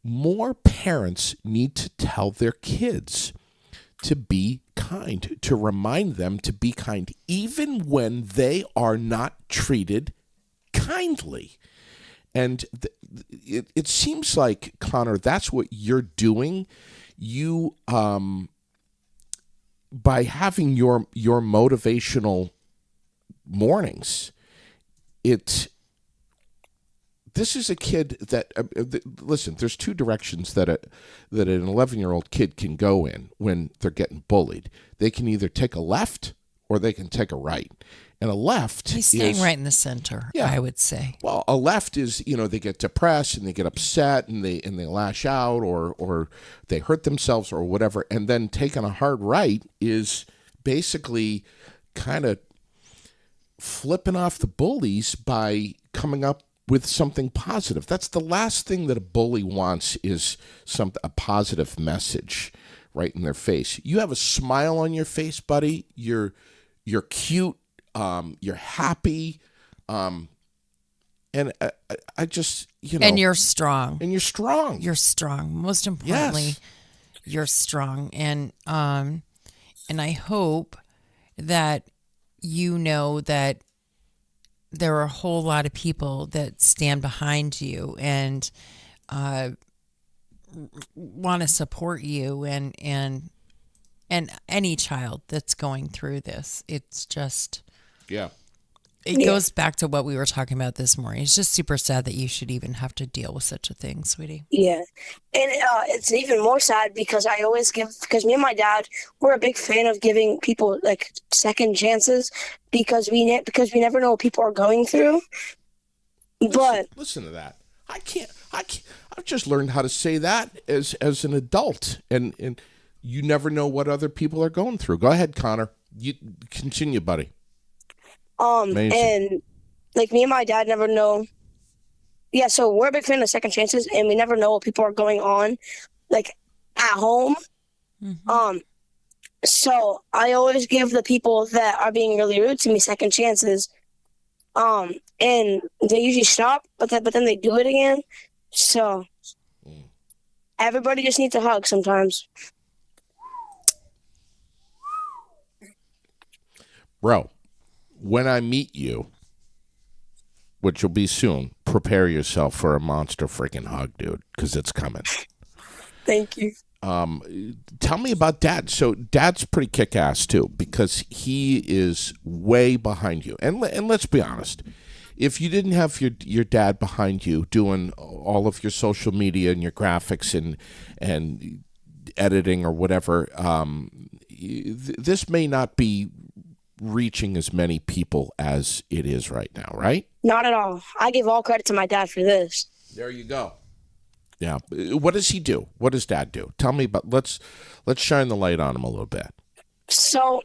more parents need to tell their kids to be kind, to remind them to be kind, even when they are not treated kindly. And it seems like, Connor, that's what you're doing. You, by having your motivational mornings, this is a kid that listen. There's two directions that an 11-year-old kid can go in when they're getting bullied. They can either take a left or they can take a right. And a left He's staying right in the center, I would say. Well, a left is, they get depressed and they get upset and they lash out or they hurt themselves or whatever. And then taking a hard right is basically kind of flipping off the bullies by coming up with something positive. That's the last thing that a bully wants is a positive message right in their face. You have a smile on your face, buddy. You're cute. You're happy, and I just, and you're strong. And you're strong. You're strong. Most importantly, you're strong, and I hope that that there are a whole lot of people that stand behind you and want to support you and any child that's going through this. It's just. Yeah. It goes back to what we were talking about this morning. It's just super sad that you should even have to deal with such a thing, sweetie. Yeah. And it's even more sad because because me and my dad, we're a big fan of giving people like second chances because we never know what people are going through. But listen to that. I've just learned how to say that as an adult and you never know what other people are going through. Go ahead, Connor. You continue, buddy. Amazing. And like me and my dad never know yeah, so we're a big fan of second chances, and we never know what people are going on, like at home. Mhm. So I always give the people that are being really rude to me second chances. And they usually stop, but then they do it again. So everybody just needs a hug sometimes. Bro, when I meet you, which will be soon, prepare yourself for a monster freaking hug, dude, because it's coming. Thank you. Tell me about Dad. So Dad's pretty kick-ass too, because he is way behind you. And let's be honest, if you didn't have your dad behind you doing all of your social media and your graphics and editing or whatever, this may not be reaching as many people as it is right now, right? Not at all. I give all credit to my dad for this. There you go. Yeah. What does he do? What does Dad do? Tell me about. Let's shine the light on him a little bit. So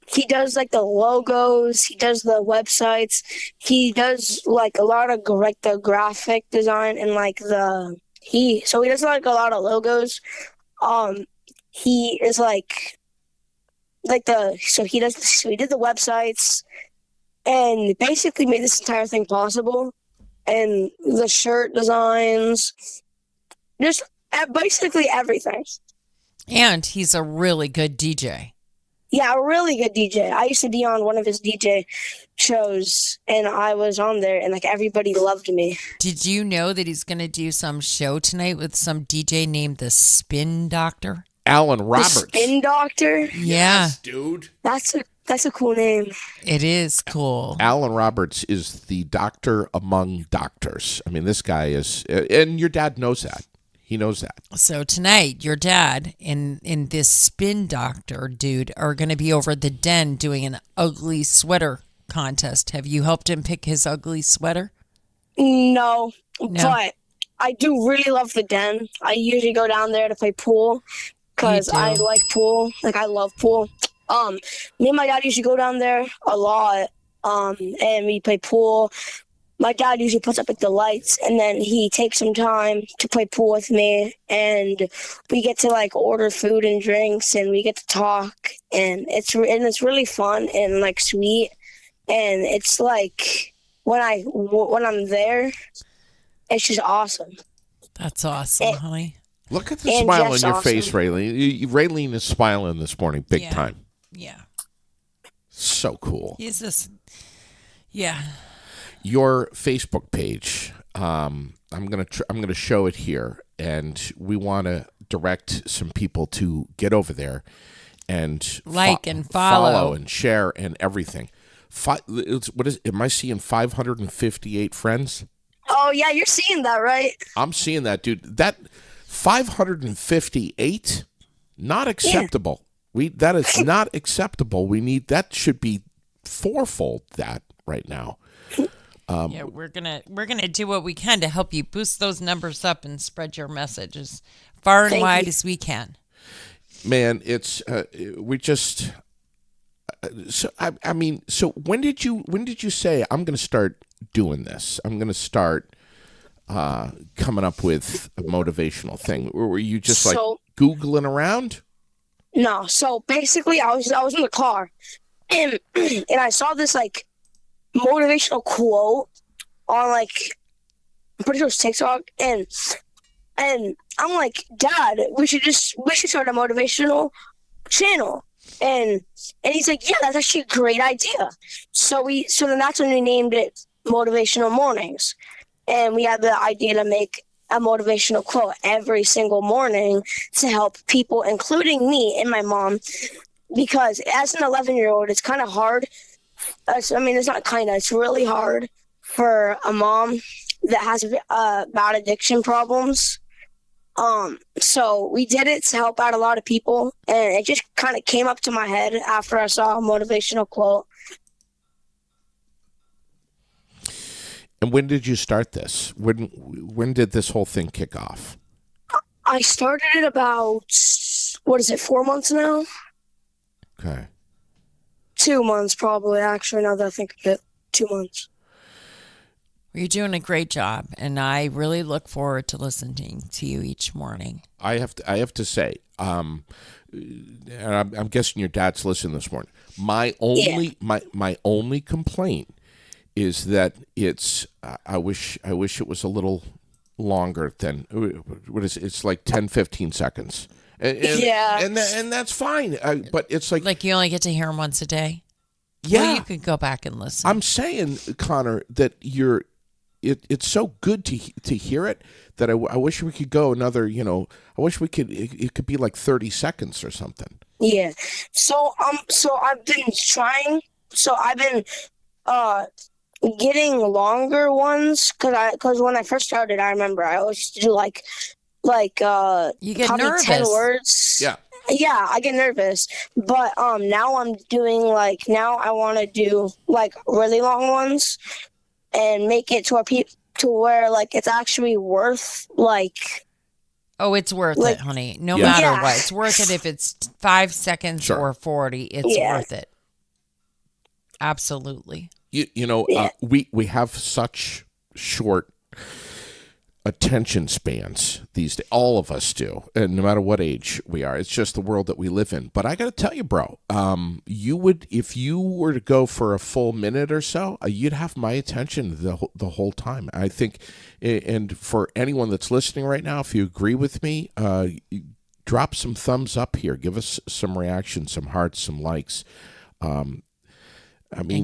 he does like the logos, he does the websites, he does like a lot of like the graphic design and like he does like a lot of logos. He is so he did the websites and basically made this entire thing possible, and the shirt designs, just basically everything. And he's a really good DJ. Yeah, a really good DJ. I used to be on one of his DJ shows, and I was on there, and like everybody loved me. Did you know that he's going to do some show tonight with some DJ named the Spin Doctor? Alan The Roberts. Spin Doctor. Yeah, Dude. That's a cool name. it is cool. Alan Roberts is the doctor among doctors. I mean, this guy is, and your dad knows that. He knows that. So tonight, your dad and this Spin Doctor dude are going to be over at the Den doing an ugly sweater contest. Have you helped him pick his ugly sweater? No, No. but I do really love the Den. I usually go down there to play pool because You do. I like pool. Like I love pool. Me and my dad usually go down there a lot. And we play pool. My dad usually puts up like the lights, and then he takes some time to play pool with me, and we get to like order food and drinks, and we get to talk, and it's really fun and like sweet, and it's like when I'm there, it's just awesome. That's awesome, And- honey. Look at the And smile on Jeff's your awesome. face, Raylene. Raylene is smiling this morning, big Yeah. time. Yeah. So cool. He's this. Yeah. Your Facebook page. I'm gonna show it here, and we want to direct some people to get over there and Like and follow. and share and everything. Am I seeing 558 friends? Oh yeah, you're seeing that, right? I'm seeing that, dude. That 558, not acceptable. That is not acceptable. That should be fourfold that right now. Yeah, we're gonna do what we can to help you boost those numbers up and spread your message as far and Thank wide you. as we can. Man, it's we just so I mean, so when did you say I'm going to start doing this? I'm going to start coming up with a motivational thing. Or were you just like So- Googling around? No, so basically, I was in the car, and and I saw this like motivational quote on like I'm pretty sure it's TikTok, and I'm like, Dad, we should start a motivational channel, and he's like, yeah, that's actually a great idea. So then that's when we named it Motivational Mornings, and we had the idea to make a motivational quote every single morning to help people, including me and my mom, because as an 11-year-old, it's kind of hard. It's not kind of, it's really hard for a mom that has bad addiction problems. So we did it to help out a lot of people, and it just kind of came up to my head after I saw a motivational quote. And when did you start this? When did this whole thing kick off? I started it about, 4 months now? Okay. 2 months probably, actually, now that I think of it. 2 months. Well, you're doing a great job, and I really look forward to listening to you each morning. I have to say, and I'm guessing your dad's listening this morning. My only complaint is that it's. I wish it was a little longer than what is it? It's like 10, 15 seconds. And that's fine. But it's like you only get to hear them once a day. Yeah, well, you could go back and listen. I'm saying, Connor, that it's so good to hear it that I wish we could go another. I wish we could. It could be like 30 seconds or something. Yeah. So I've been trying. So I've been getting longer ones because when I first started, I remember I always used to do like you get probably nervous. 10 words. Yeah, I get nervous. But now I'm doing now I want to do really long ones and make it to where it's actually worth Oh, it's worth it, honey. No matter what. It's worth it if it's 5 seconds or 40. It's worth it. Absolutely. We have such short attention spans these days. All of us do, and no matter what age we are. It's just the world that we live in. But I got to tell you, bro, you would, if you were to go for a full minute or so, you'd have my attention the whole time. I think, and for anyone that's listening right now, if you agree with me, drop some thumbs up here. Give us some reactions, some hearts, some likes. And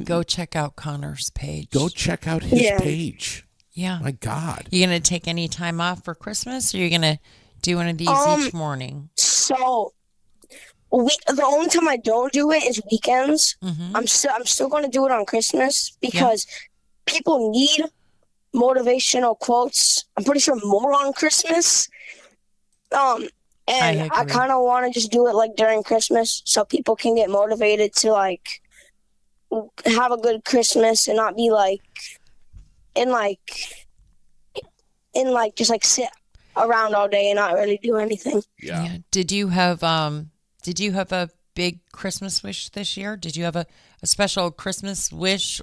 go check out Connor's page. Go check out his page. Yeah. My God. You going to take any time off for Christmas, or are you going to do one of these each morning? So the only time I don't do it is weekends. Mm-hmm. I'm still going to do it on Christmas because people need motivational quotes. I'm pretty sure more on Christmas. And I kind of want to just do it during Christmas so people can get motivated to have a good Christmas and not be just sit around all day and not really do anything. Yeah. Did you have a big Christmas wish this year? Did you have a special Christmas wish?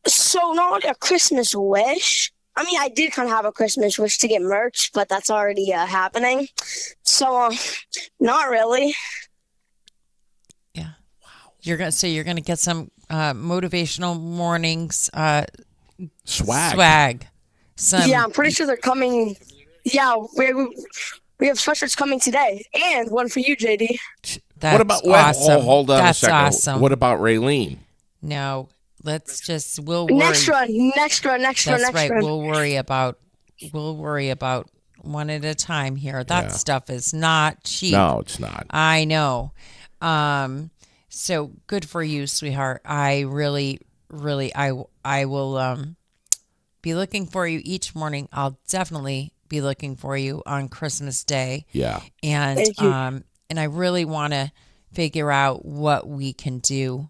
So not like a Christmas wish. I mean, I did kind of have a Christmas wish to get merch, but that's already happening. So not really. Yeah. Wow. You're gonna get some motivational mornings swag. I'm pretty sure they're coming. Yeah, we have sweatshirts coming today, and one for you, JD. That's what about awesome. Hold on That's a second. Awesome. What about Raylene? No, we'll worry. Next run. That's right. We'll worry about one at a time here. That stuff is not cheap. No, it's not. I know. So good for you, sweetheart. I really, I will be looking for you each morning. I'll definitely be looking for you on Christmas Day. Yeah. And I really want to figure out what we can do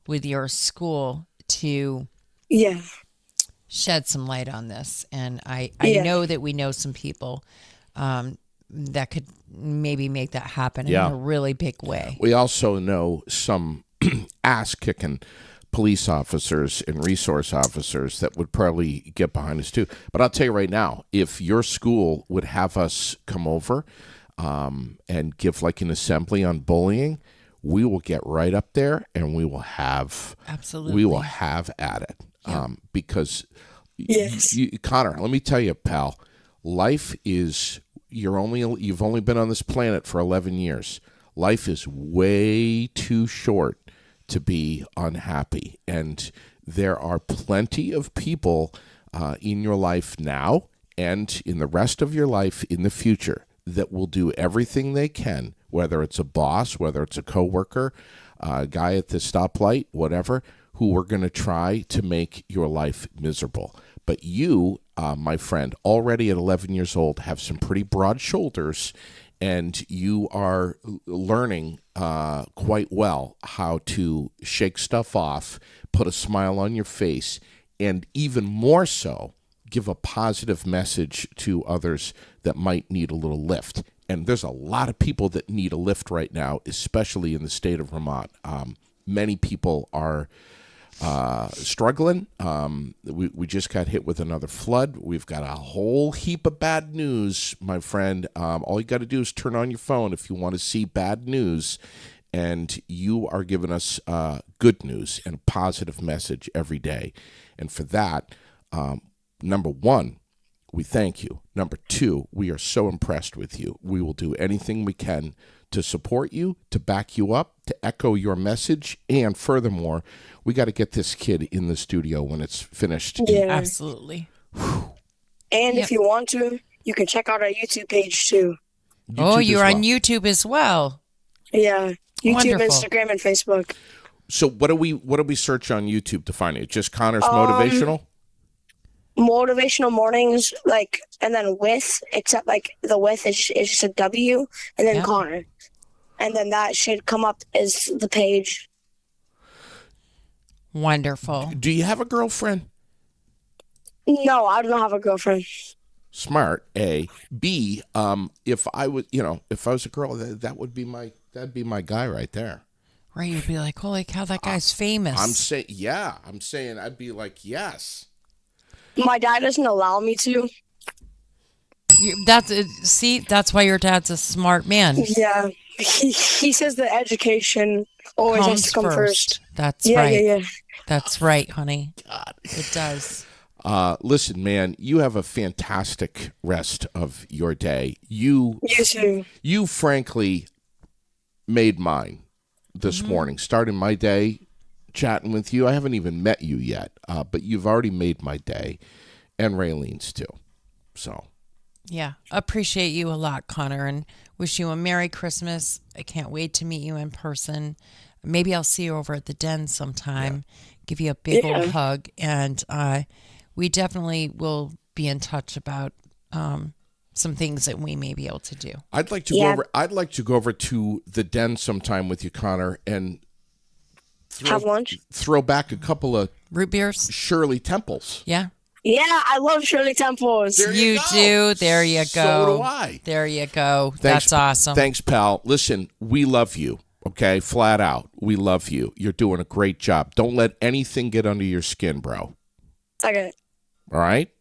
with your school to shed some light on this. And I know that we know some people that could maybe make that happen in a really big way. We also know some ass-kicking police officers and resource officers that would probably get behind us too. But I'll tell you right now, if your school would have us come over and give an assembly on bullying, we will get right up there and we will have at it. Because Connor, let me tell you, pal, life is you've only been on this planet for 11 years. Life is way too short to be unhappy, and there are plenty of people in your life now and in the rest of your life in the future that will do everything they can, whether it's a boss, whether it's a coworker, a guy at the stoplight, whatever, who are going to try to make your life miserable. But you, my friend, already at 11 years old, have some pretty broad shoulders, and you are learning quite well how to shake stuff off, put a smile on your face, and even more so, give a positive message to others that might need a little lift. And there's a lot of people that need a lift right now, especially in the state of Vermont. Many people are struggling. We just got hit with another flood. We've got a whole heap of bad news, my friend. All you got to do is turn on your phone if you want to see bad news, and you are giving us good news and a positive message every day. And for that, number one, we thank you. Number two, we are so impressed with you. We will do anything we can to support you, to back you up, to echo your message, and furthermore, we got to get this kid in the studio when it's finished. Yeah. Absolutely. And if you want to, you can check out our YouTube page too. YouTube you're as on well. YouTube as well. Yeah. YouTube, Wonderful. Instagram, and Facebook. So what do we search on YouTube to find it? Just Connor's Motivational? Motivational mornings, and then with, except the with is just a W, and then Yeah. Connor. And then that should come up as the page. Wonderful. Do you have a girlfriend? No, I don't have a girlfriend. Smart. A. B. If I was a girl, that'd be my guy right there. Right, you'd be like, holy cow, that guy's famous. I'm saying I'd be like, yes. My dad doesn't allow me to. That's why your dad's a smart man. Yeah. He says the education always has to come first. That's Yeah, right. yeah. That's right, honey. It does. Listen, man, you have a fantastic rest of your day. You too. You frankly made mine this morning, starting my day chatting with you. I haven't even met you yet, but you've already made my day, and Raylene's too. So, Yeah. Appreciate you a lot, Connor, and wish you a Merry Christmas. I can't wait to meet you in person. Maybe I'll see you over at the Den sometime, give you a big old hug, and we definitely will be in touch about some things that we may be able to do. I'd like to go over to the Den sometime with you, Connor, and Have lunch? throw back a couple of Root beers? Shirley Temples. Yeah. Yeah, I love Shirley Temples. There You go. do. There you go. So do I. There you go. Thanks, That's awesome. Thanks, pal. Listen, we love you, okay? Flat out. We love you. You're doing a great job. Don't let anything get under your skin, bro. Okay. All right?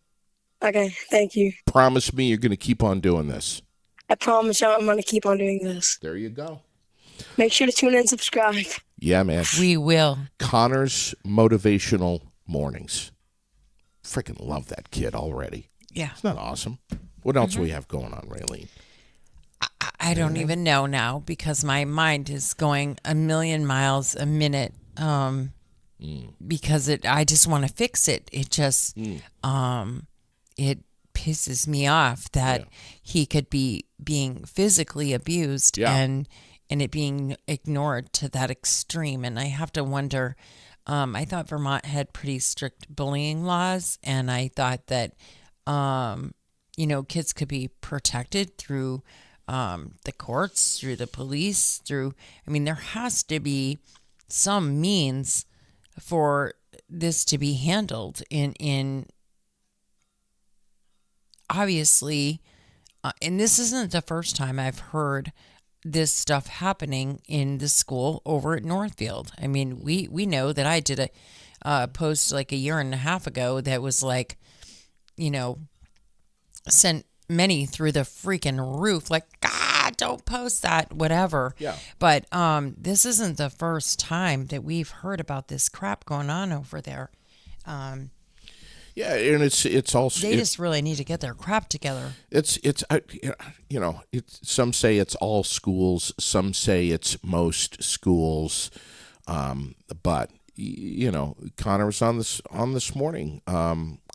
Okay, thank you. Promise me you're going to keep on doing this. I promise you I'm going to keep on doing this. There you go. Make sure to tune in and subscribe. Yeah, man. We will. Connor's Motivational Mornings. Freaking love that kid already. Yeah. Isn't that awesome? What else do we have going on, Raylene? I don't even know now because my mind is going a million miles a minute because I just want to fix it. It just it pisses me off that he could be being physically abused and it being ignored to that extreme. And I have to wonder, I thought Vermont had pretty strict bullying laws, and I thought that kids could be protected through the courts, through the police, there has to be some means for this to be handled in obviously, and this isn't the first time I've heard this stuff happening in the school over at Northfield. I mean, we know that I did a post like a year and a half ago that was like, sent many through the freaking roof, like, God, don't post that, whatever. Yeah. But this isn't the first time that we've heard about this crap going on over there. Yeah, and it's also They just really need to get their crap together. it's some say it's all schools, some say it's most schools, but Connor was on this morning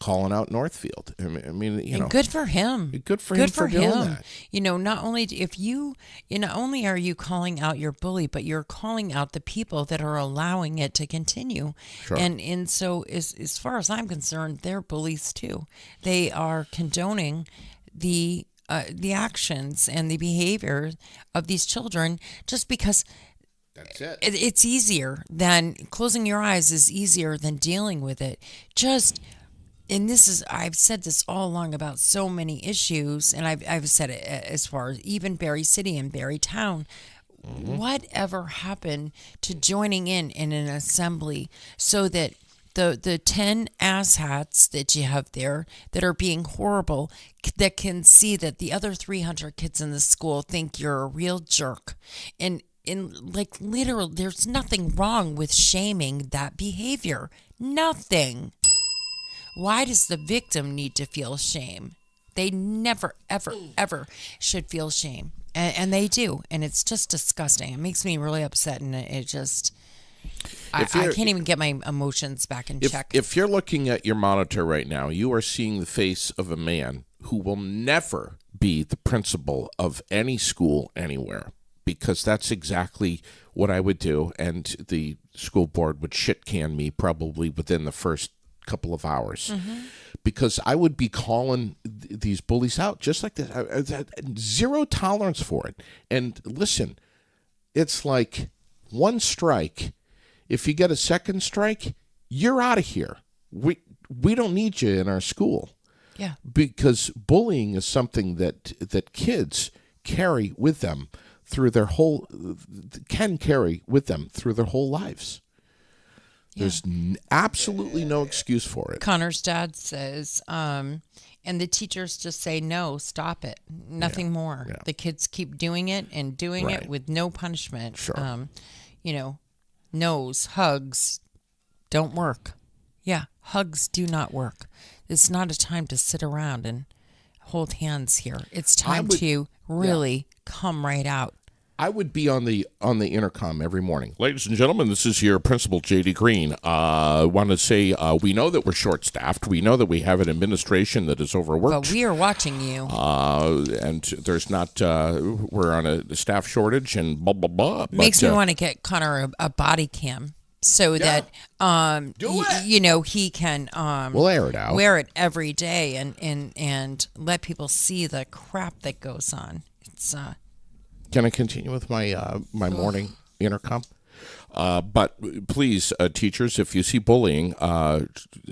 calling out Northfield. I mean, And good for him. Good for him for doing that. Not only are you calling out your bully, but you're calling out the people that are allowing it to continue. Sure. And so as far as I'm concerned, they're bullies too. They are condoning the actions and the behavior of these children just because That's it. it's easier than closing your eyes is easier than dealing with it. I've said this all along about so many issues, and I've said it as far as even Barry City and Barry Town. whatever happened to joining in an assembly so that the 10 asshats that you have there that are being horrible, that can see that the other 300 kids in the school think you're a real jerk. And like literally, there's nothing wrong with shaming that behavior. Nothing. Why does the victim need to feel shame? They never, ever, ever should feel shame. And they do. And it's just disgusting. It makes me really upset. And it just, I can't even get my emotions back in check. If you're looking at your monitor right now, you are seeing the face of a man who will never be the principal of any school anywhere, because that's exactly what I would do. And the school board would shit can me probably within the first couple of hours, because I would be calling these bullies out just like this. Zero tolerance for it. And listen, it's like one strike. If you get a second strike, you're out of here. We don't need you in our school. Yeah. Because bullying is something that kids carry with them through their whole lives. There's absolutely no excuse for it. Connor's dad says, and the teachers just say, no, stop it. Nothing more. Yeah. The kids keep doing it and doing Right. it with no punishment. Sure. Nose, hugs don't work. Yeah, hugs do not work. It's not a time to sit around and hold hands here. It's time to really come right out. I would be on the intercom every morning. Ladies and gentlemen, this is your principal, J.D. Green. I want to say we know that we're short-staffed. We know that we have an administration that is overworked. But we are watching you. And there's not, we're on a staff shortage and blah, blah, blah. Makes me want to get Connor a body cam so that, he can we'll air it out. Wear it every day and let people see the crap that goes on. It's Can I continue with my my morning intercom? But please, teachers, if you see bullying,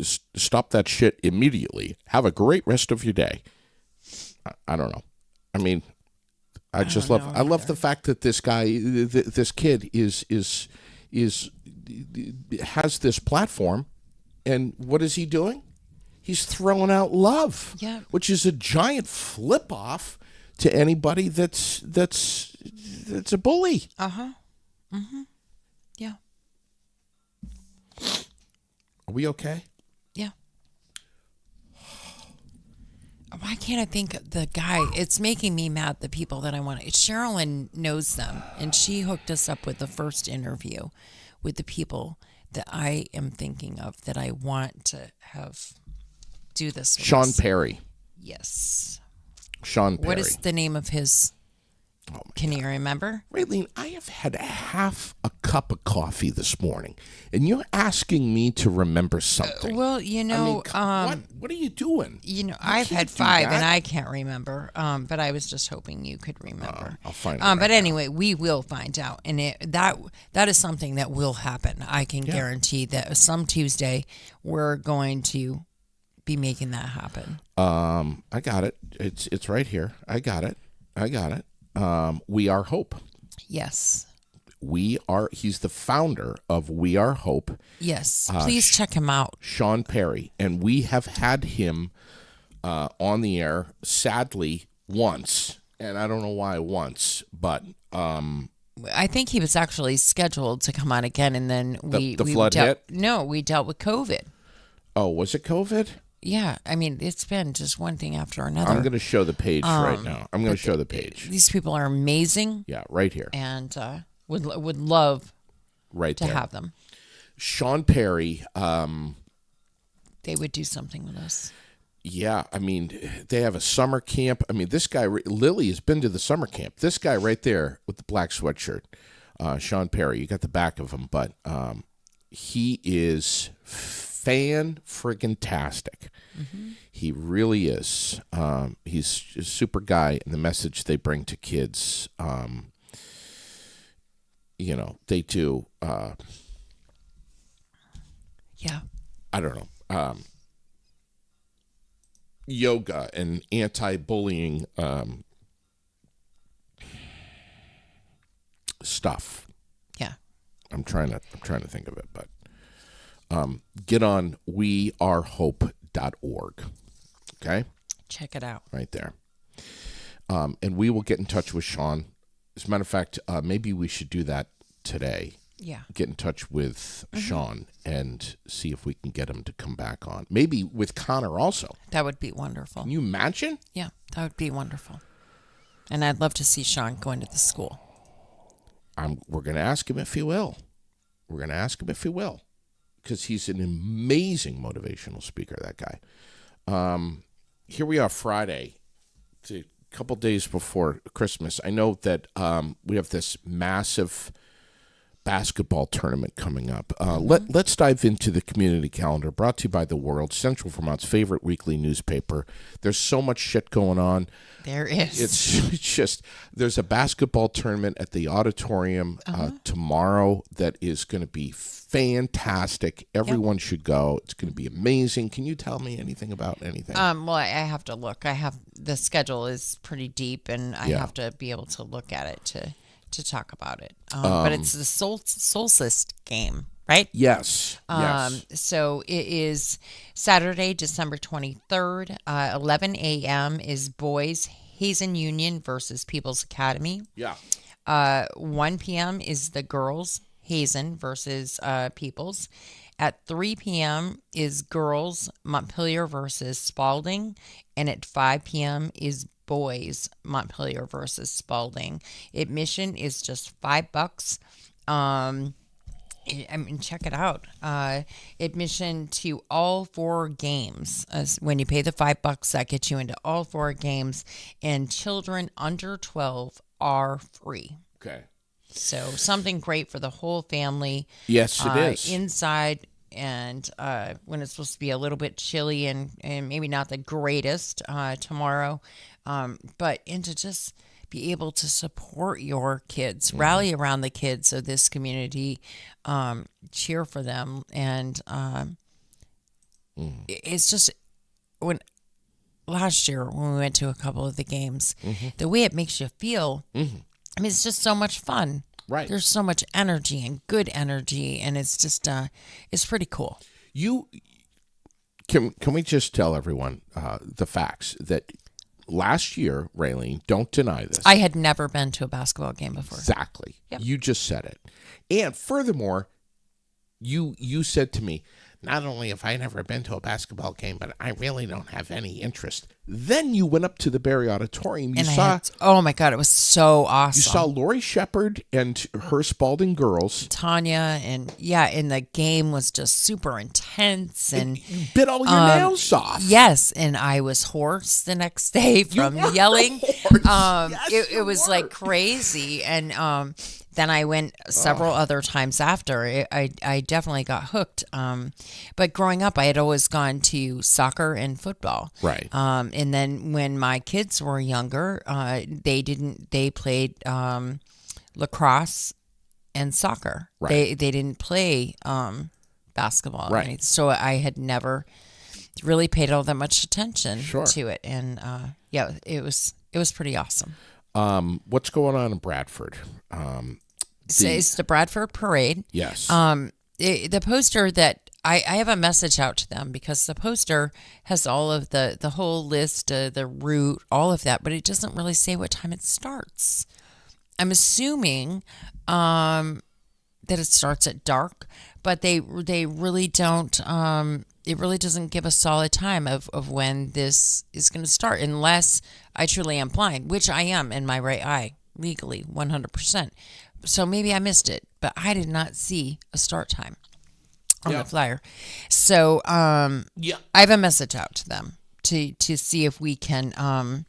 stop that shit immediately. Have a great rest of your day. I don't know. I mean, I love the fact that this guy, this kid, has this platform, and what is he doing? He's throwing out love, which is a giant flip off to anybody that's a bully. Yeah. Are we okay? Yeah. Why can't I think of the guy? It's making me mad, the people that I want to. Sherilyn knows them, and she hooked us up with the first interview with the people that I am thinking of that I want to have do this with Sean us. Perry. Yes. Sean Perry. What is the name of his? Can you remember? Raylene, I have had half a cup of coffee this morning, and you're asking me to remember something. Well, what are you doing? I've had can't do 5 that. and I can't remember. But I was just hoping you could remember. I'll find it. But anyway, we will find out, and that is something that will happen. I can guarantee that some Tuesday we're going to be making that happen. I got it. It's right here. I got it. We Are Hope. Yes. He's the founder of We Are Hope. Yes. Please check him out. Sean Perry. And we have had him on the air, sadly, once. And I don't know why once, but I think he was actually scheduled to come on again, and then the flood hit? No, we dealt with COVID. Oh, was it COVID? Yeah, I mean, it's been just one thing after another. I'm going to show the page right now. I'm going to show the page. These people are amazing. Yeah, right here. And would love right to there. have them. Sean Perry. They would do something with us. Yeah, I mean, they have a summer camp. I mean, this guy, Lily, has been to the summer camp. This guy right there with the black sweatshirt, Sean Perry, you got the back of him, but he is fan-friggin-tastic. Mm-hmm. He really is. He's a super guy, and the message they bring to kids, they do. I don't know. Yoga and anti-bullying stuff. Yeah. I'm trying to think of it, but get on wearehope.org. Okay? Check it out. Right there. And we will get in touch with Sean. As a matter of fact, maybe we should do that today. Yeah. Get in touch with Sean and see if we can get him to come back on. Maybe with Connor also. That would be wonderful. Can you imagine? Yeah, that would be wonderful. And I'd love to see Sean going to the school. We're going to ask him if he will. Because he's an amazing motivational speaker, that guy. Here we are Friday, a couple days before Christmas. I know that we have this massive basketball tournament coming up. Let's dive into the community calendar, brought to you by The World, Central Vermont's favorite weekly newspaper. There's so much shit going on. There is. It's just, there's a basketball tournament at the auditorium tomorrow that is going to be fantastic. Everyone should go. It's going to be amazing. Can you tell me anything about anything? Well, I have to look. The schedule is pretty deep, and I have to be able to look at it to talk about it. But it's the solstice game, right? Yes. Yes. So it is Saturday, December 23rd. 11 a.m. is boys Hazen Union versus People's Academy. Yeah. 1 p.m. is the girls Hazen versus People's. At 3 p.m. is girls Montpelier versus Spalding. And at 5 p.m. is boys Montpelier versus Spalding. Admission is just $5. Check it out. Admission to all 4 games. When you pay the $5, that gets you into all 4 games, and children under 12 are free. Okay. So something great for the whole family. Yes, it is. Inside, and when it's supposed to be a little bit chilly and maybe not the greatest tomorrow, but to just be able to support your kids, rally around the kids of this community, cheer for them. And it's just, last year when we went to a couple of the games, the way it makes you feel, it's just so much fun. Right. There's so much energy and good energy, and it's just, it's pretty cool. Can we just tell everyone the facts that last year, Raylene, don't deny this. I had never been to a basketball game before. Exactly. Yep. You just said it. And furthermore, you said to me, not only have I never been to a basketball game, but I really don't have any interest. Then you went up to the Barry Auditorium. Oh my God, it was so awesome. You saw Lori Shepard and her Spalding girls. Tanya, and the game was just super intense. And you bit all your nails off. Yes, and I was hoarse the next day from yelling. It was like crazy. And then I went several other times after. I definitely got hooked. But growing up, I had always gone to soccer and football. Right. And then when my kids were younger, they played lacrosse and soccer. Right. They didn't play basketball. Right. So I had never really paid all that much attention Sure. to it. And it was pretty awesome. What's going on in Bradford? It's the Bradford Parade. Yes. The poster that I have a message out to them, because the poster has all of the whole list, the route, all of that, but it doesn't really say what time it starts. I'm assuming that it starts at dark, but they really don't. It really doesn't give a solid time of when this is going to start, unless I truly am blind, which I am in my right eye, legally, 100%. So maybe I missed it, but I did not see a start time on the flyer. So I have a message out to them to see if we can,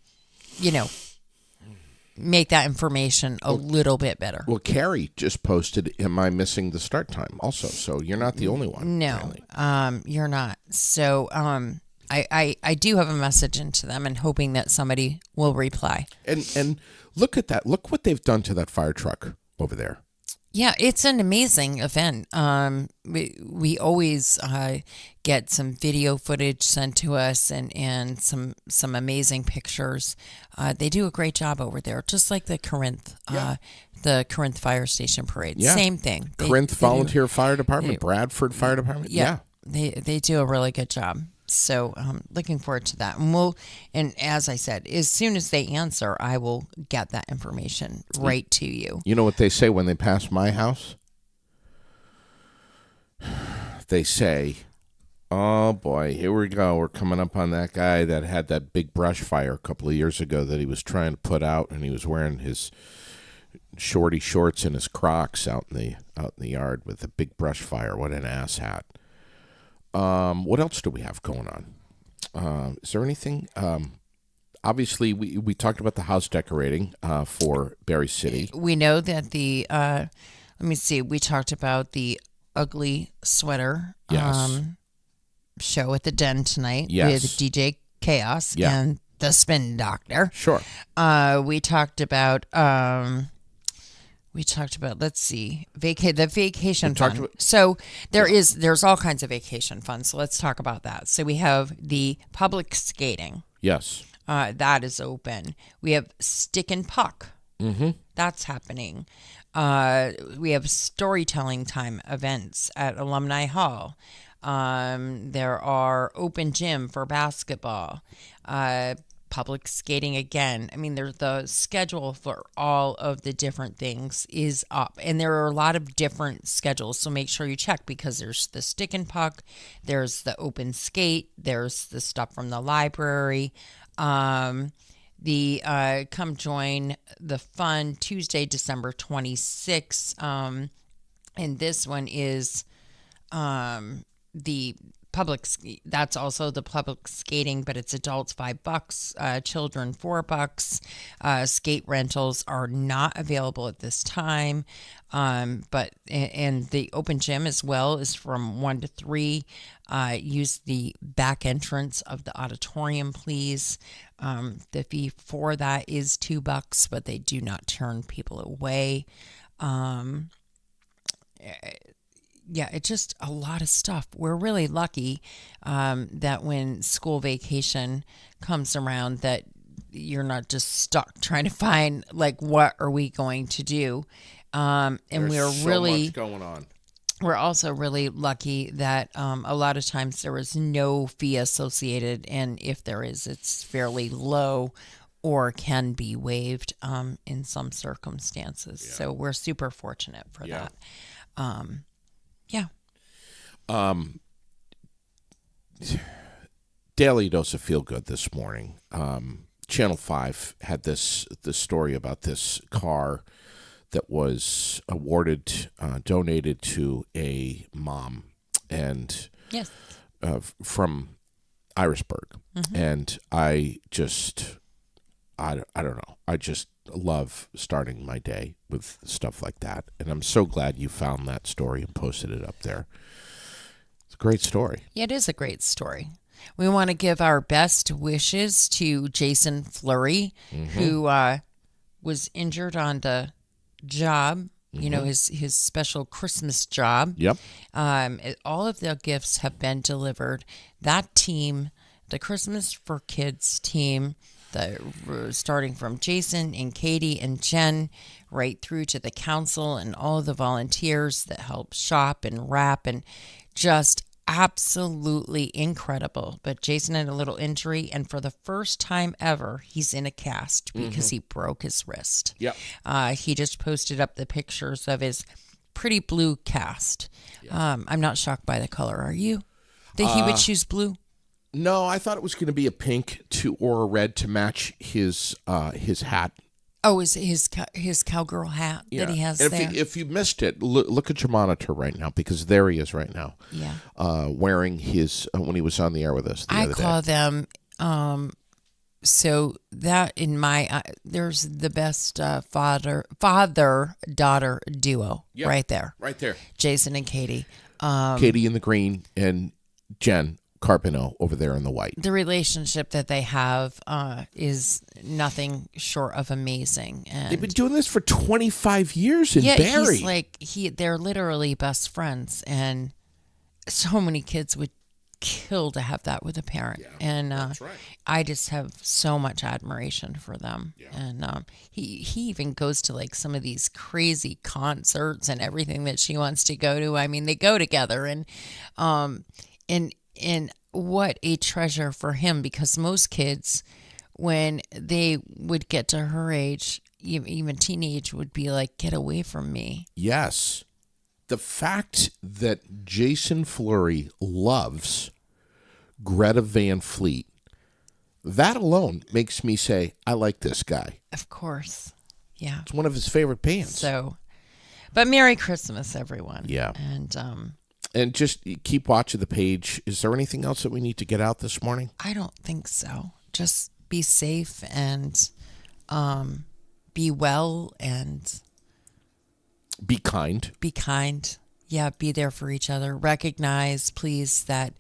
make that information a little bit better. Well, Carrie just posted, am I missing the start time also? So you're not the only one. No, really. You're not. So I do have a message into them, and hoping that somebody will reply. And look at that. Look what they've done to that fire truck over there. Yeah, it's an amazing event. We always get some video footage sent to us and some amazing pictures. They do a great job over there, just like the Corinth Fire Station Parade. Yeah. Same thing. Corinth They do- Volunteer Fire Department, Bradford Fire Department. yeah, they do a really good job. So looking forward to that. And as I said, as soon as they answer, I will get that information right to you. You know what they say when they pass my house? They say, "Oh boy, here we go. We're coming up on that guy that had that big brush fire a couple of years ago that he was trying to put out, and he was wearing his shorty shorts and his Crocs out in the yard with a big brush fire. What an ass hat." What else do we have going on? Is there anything? Obviously, we talked about the house decorating for Berry City. We know that let me see, we talked about the ugly sweater Yes. show at the Den tonight Yes. with DJ Chaos Yeah. and the Spin Doctor. Sure. We talked about let's see, the vacation We talked fund. about- So there's all kinds of vacation funds. So let's talk about that. So we have the public skating. Yes. That is open. We have Stick and Puck. Mm-hmm. That's happening. We have storytelling time events at Alumni Hall. There are open gym for basketball. Public skating again. I mean, there's the schedule for all of the different things is up, and there are a lot of different schedules. So make sure you check because there's the Stick and Puck, there's the open skate, there's the stuff from the library. Come join the fun Tuesday, December 26th. And this one is the that's also the public skating, but it's adults $5, children $4. Skate rentals are not available at this time. But the open gym as well is from 1 to 3. Use the back entrance of the auditorium, please. The fee for that is $2, but they do not turn people away. Yeah, it's just a lot of stuff. We're really lucky that when school vacation comes around that you're not just stuck trying to find, like, what are we going to do? And There's so much going on. We're also really lucky that a lot of times there is no fee associated, and if there is, it's fairly low or can be waived in some circumstances. Yeah. So we're super fortunate for Yeah. that. Yeah. Daily Dose of Feel Good this morning. Channel 5 had this story about this car that was donated to a mom and Yes. from Irisburg. Mm-hmm. And I don't know. I just love starting my day with stuff like that. And I'm so glad you found that story and posted it up there. It's a great story. Yeah, it is a great story. We want to give our best wishes to Jason Fleury, who was injured on the job, you know, his special Christmas job. Yep. All of the gifts have been delivered. That team, the Christmas for Kids team, starting from Jason and Katie and Jen, right through to the council and all of the volunteers that help shop and wrap, and just absolutely incredible. But Jason had a little injury, and for the first time ever, he's in a cast because he broke his wrist. Yep. He just posted up the pictures of his pretty blue cast. I'm not shocked by the color. Are you? That he would choose blue? No, I thought it was going to be a pink or a red to match his hat. Oh, is his cowgirl hat that he has And there? if you missed it, look at your monitor right now, because there he is right now. Yeah. Wearing his when he was on the air with us the I other call day. them. So that in my there's the best father daughter duo right there. Right there. Jason and Katie. Katie in the green and Jen Carpino over there in the white. The relationship that they have is nothing short of amazing. And They've been doing this for 25 years in Barrie. he's like they're literally best friends, and so many kids would kill to have that with a parent. And that's right. I just have so much admiration for them. And he even goes to like some of these crazy concerts and everything that she wants to go to. I mean, they go together, and what a treasure for him, because most kids, when they would get to her age, even teenage, would be like, get away from me. Yes. The fact that Jason Fleury loves Greta Van Fleet, that alone makes me say, I like this guy. Of course. Yeah. It's one of his favorite bands. So, but Merry Christmas, everyone. Yeah. And just keep watching the page. Is there anything else that we need to get out this morning? I don't think so. Just be safe and be well and Be kind. be kind. Yeah, be there for each other. Recognize, please, that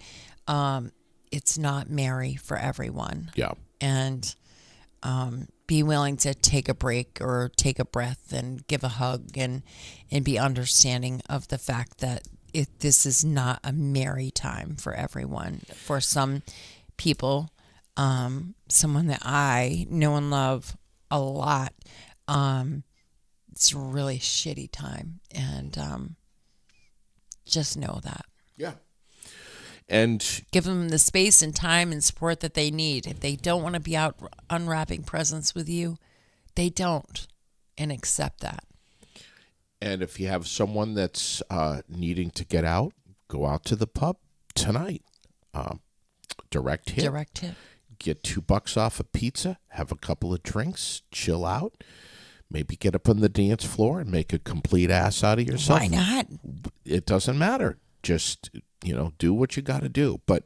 it's not merry for everyone. Yeah. And be willing to take a break or take a breath and give a hug and be understanding of the fact that this is not a merry time for everyone. For some people, someone that I know and love a lot, it's a really shitty time. And just know that. Yeah. And give them the space and time and support that they need. If they don't want to be out unwrapping presents with you, they don't, and accept that. And if you have someone that's needing to get out, go out to the pub tonight. Direct hit. Direct hit. Get $2 off a pizza, have a couple of drinks, chill out. Maybe get up on the dance floor and make a complete ass out of yourself. Why not? It doesn't matter. Just, do what you got to do. But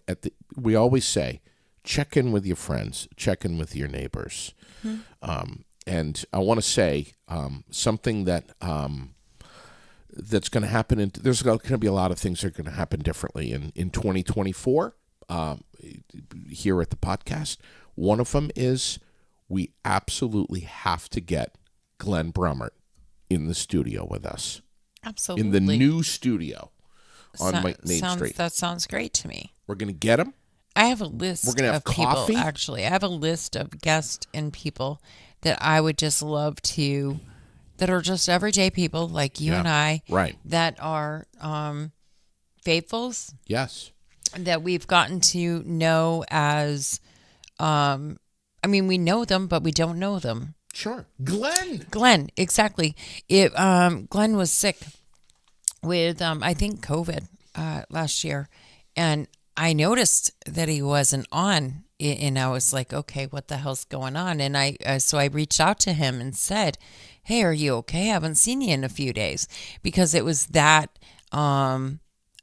we always say, check in with your friends, check in with your neighbors. And I want to say something that that's going to happen. There's going to be a lot of things that are going to happen differently in 2024 here at the podcast. One of them is we absolutely have to get Glenn Brummert in the studio with us. Absolutely. In the new studio on Main Street. That sounds great to me. We're going to get him. I have a list We're gonna have of people, coffee? actually. I have a list of guests and people that I would just love to, that are just everyday people like you and I. Right. That are faithfuls. Yes. That we've gotten to know as, we know them, but we don't know them. Sure. Glenn, exactly. Glenn was sick with, I think, COVID last year. And I noticed that he wasn't on. And I was like, okay, what the hell's going on? And so I reached out to him and said, hey, are you okay? I haven't seen you in a few days. Because it was that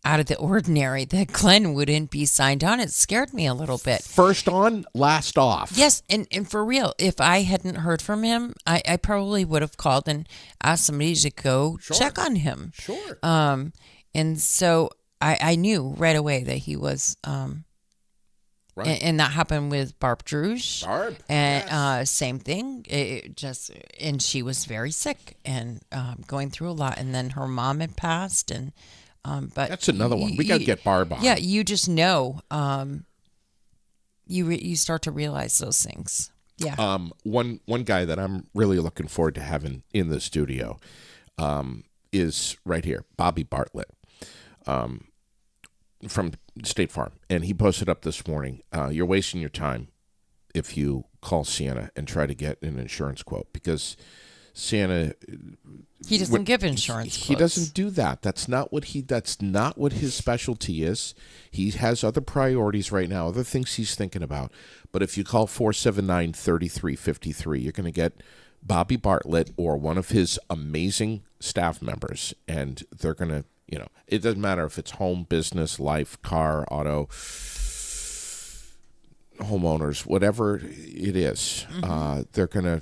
out of the ordinary that Glenn wouldn't be signed on. It scared me a little bit. first on, last off. Yes, and for real, if I hadn't heard from him, I probably would have called and asked somebody to go check on him. Sure. And so I knew right away that he was, Right. and that happened with Barb Druge. And yes. Same thing. And she was very sick and going through a lot. And then her mom had passed, and but That's another one. We got to get Barb on. Yeah, you just know. You start to realize those things. Yeah. One guy that I'm really looking forward to having in the studio is right here, Bobby Bartlett, from State Farm, and he posted up this morning. You're wasting your time if you call Sienna and try to get an insurance quote, because Sienna, he doesn't give insurance He quotes. doesn't do that. That's not what his specialty is. He has other priorities right now, other things he's thinking about. But if you call 479-3353, you're going to get Bobby Bartlett or one of his amazing staff members, and they're going to, it doesn't matter if it's home, business, life, car, auto, homeowners, whatever it is, they're going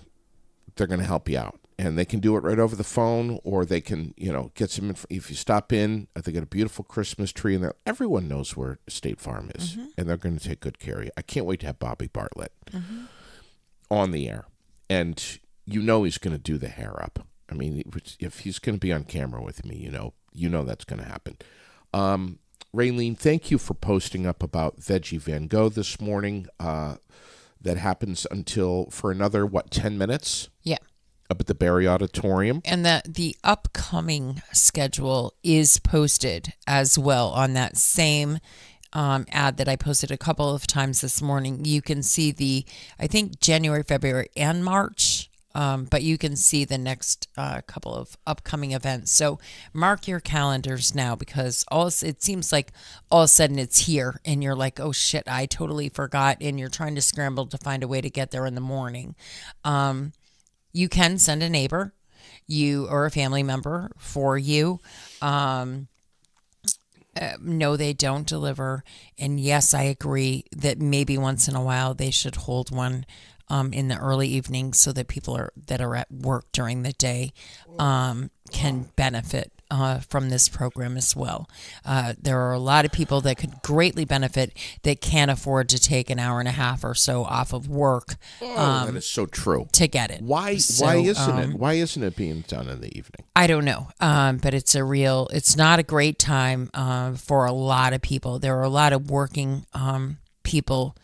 to help you out. and they can do it right over the phone, or they can, get some. If you stop in, they got a beautiful Christmas tree, and everyone knows where State Farm is, and they're going to take good care of you. I can't wait to have Bobby Bartlett on the air, and he's going to do the hair up. I mean, if he's going to be on camera with me, that's going to happen. Raylene, thank you for posting up about Veggie Van Gogh this morning. That happens for another 10 minutes? Yeah. Up at the Barry Auditorium. And the upcoming schedule is posted as well on that same ad that I posted a couple of times this morning. You can see I think January, February, and March. But you can see the next couple of upcoming events. So mark your calendars now, because it seems like all of a sudden it's here and you're like, oh shit, I totally forgot. And you're trying to scramble to find a way to get there in the morning. You can send a neighbor, or a family member for you. No, they don't deliver. And yes, I agree that maybe once in a while they should hold one in the early evening, so that people that are at work during the day can benefit from this program as well. There are a lot of people that could greatly benefit that can't afford to take an hour and a half or so off of work. That is so true. To get it. Why isn't it? Why isn't it being done in the evening? I don't know, but it's not a great time for a lot of people. There are a lot of working people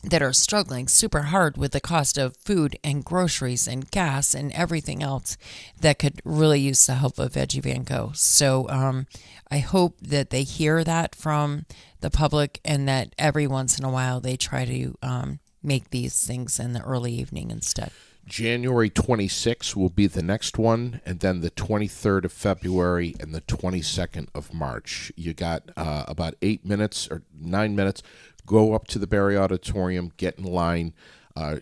that are struggling super hard with the cost of food and groceries and gas and everything else that could really use the help of Veggie Van Gogh. So I hope that they hear that from the public, and that every once in a while they try to make these things in the early evening instead. January 26th will be the next one, and then the 23rd of February and the 22nd of March. You got about 8 minutes or 9 minutes. Go up to the Barry Auditorium, get in line,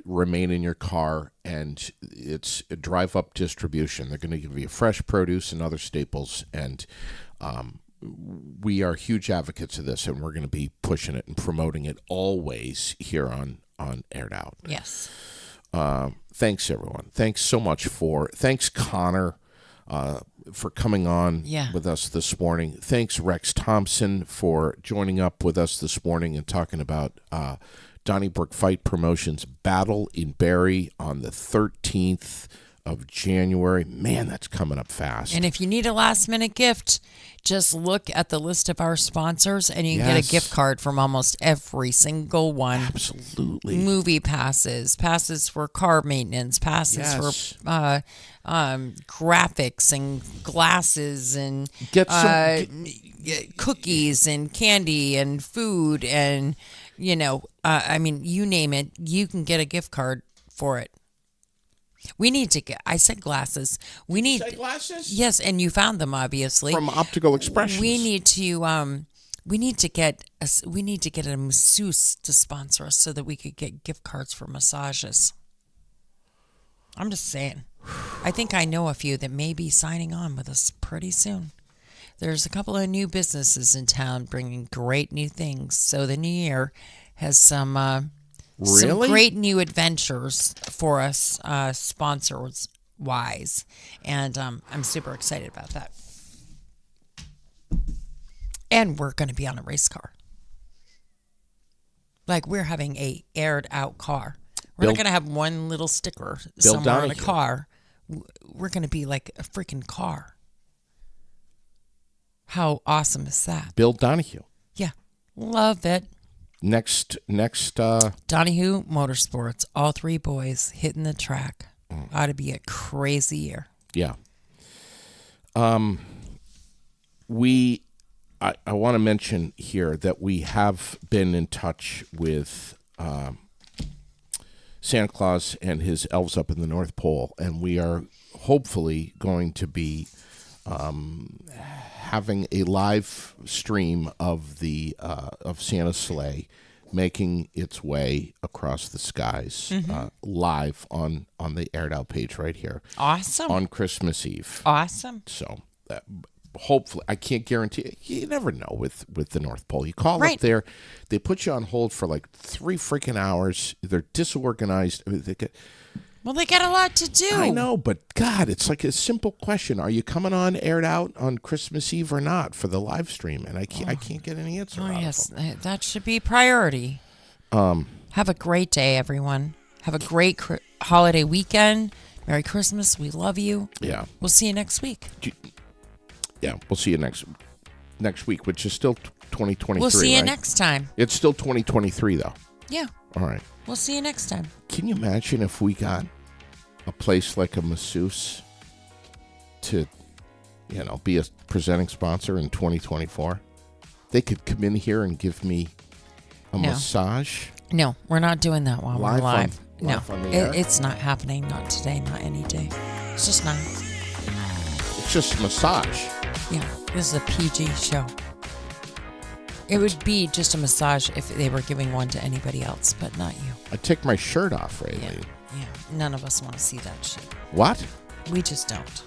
remain in your car, and it's a drive-up distribution. They're going to give you fresh produce and other staples, and we are huge advocates of this, and we're going to be pushing it and promoting it always here on Aired Out. Yes. Thanks, everyone. Thanks Connor, for coming on with us this morning. Thanks, Rex Thompson, for joining up with us this morning and talking about Donnybrook Fight Promotions Battle in Barrie on the 13th of January. Man, that's coming up fast. And if you need a last-minute gift, just look at the list of our sponsors, and you can get a gift card from almost every single one. Absolutely. Movie passes for car maintenance, passes for graphics and glasses and get some cookies and candy and food and, I mean, you name it, you can get a gift card for it. We need to get. I said glasses. We need glasses. Yes, and you found them obviously from Optical Expressions. We need to get a masseuse to sponsor us so that we could get gift cards for massages. I'm just saying. I think I know a few that may be signing on with us pretty soon. There's a couple of new businesses in town bringing great new things. So the new year has some great new adventures for us, sponsors wise, and I'm super excited about that. And we're going to be on a race car. Like, we're having a aired out car. We're not going to have one little sticker somewhere on a car. We're going to be like a freaking car. How awesome is that? Bill Donahue. Yeah, love it. Next Donahue Motorsports, all three boys hitting the track. Ought to be a crazy year. Yeah. I want to mention here that we have been in touch with Santa Claus and his elves up in the North Pole, and we are hopefully going to be having a live stream of the of Santa's sleigh making its way across the skies live on the Aired Out page right here. Awesome. On Christmas Eve. Awesome. So hopefully, I can't guarantee. You never know with the North Pole. You call right up there, they put you on hold for like 3 freaking hours. They're disorganized. Well, they got a lot to do. I know, but God, it's like a simple question. Are you coming on Aired Out on Christmas Eve or not for the live stream? And I can't get any answer Oh, out yes. of them. That should be priority. Have a great day, everyone. Have a great holiday weekend. Merry Christmas. We love you. Yeah. We'll see you next week. Yeah, we'll see you next week, which is still 2023, We'll see you right? next time. It's still 2023, though. Yeah. All right. We'll see you next time. Can you imagine if we got a place like a masseuse to, be a presenting sponsor in 2024? They could come in here and give me a massage. No, we're not doing that while we're live. live on the air? It's not happening. Not today, not any day. It's just not. It's just massage. Yeah, this is a PG show. It would be just a massage if they were giving one to anybody else, but not you. I take my shirt off, Raylene. Yeah. None of us want to see that shit. What? We just don't.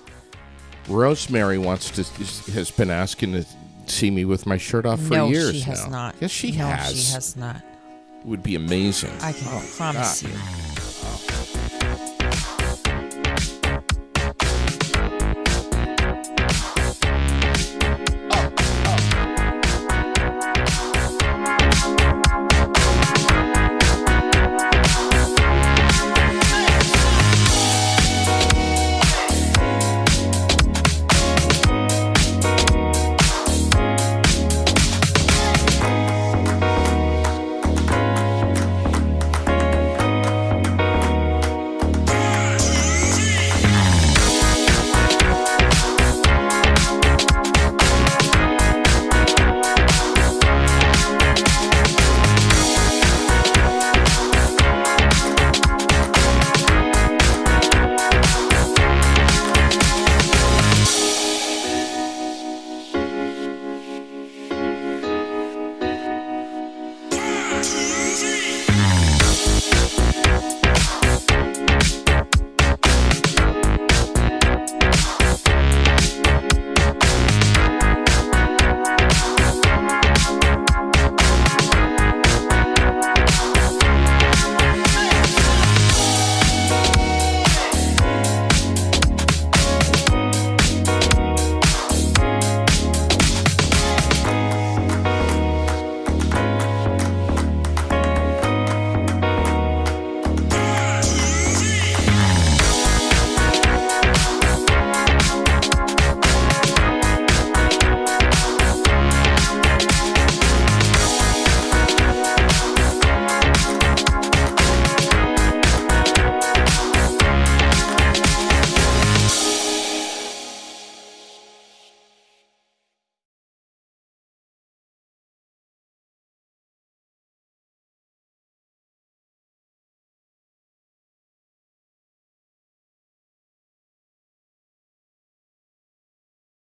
Rosemary has been asking to see me with my shirt off for years now. No, she has not. Yes, she No, has. she has not. It would be amazing. I can promise God. you.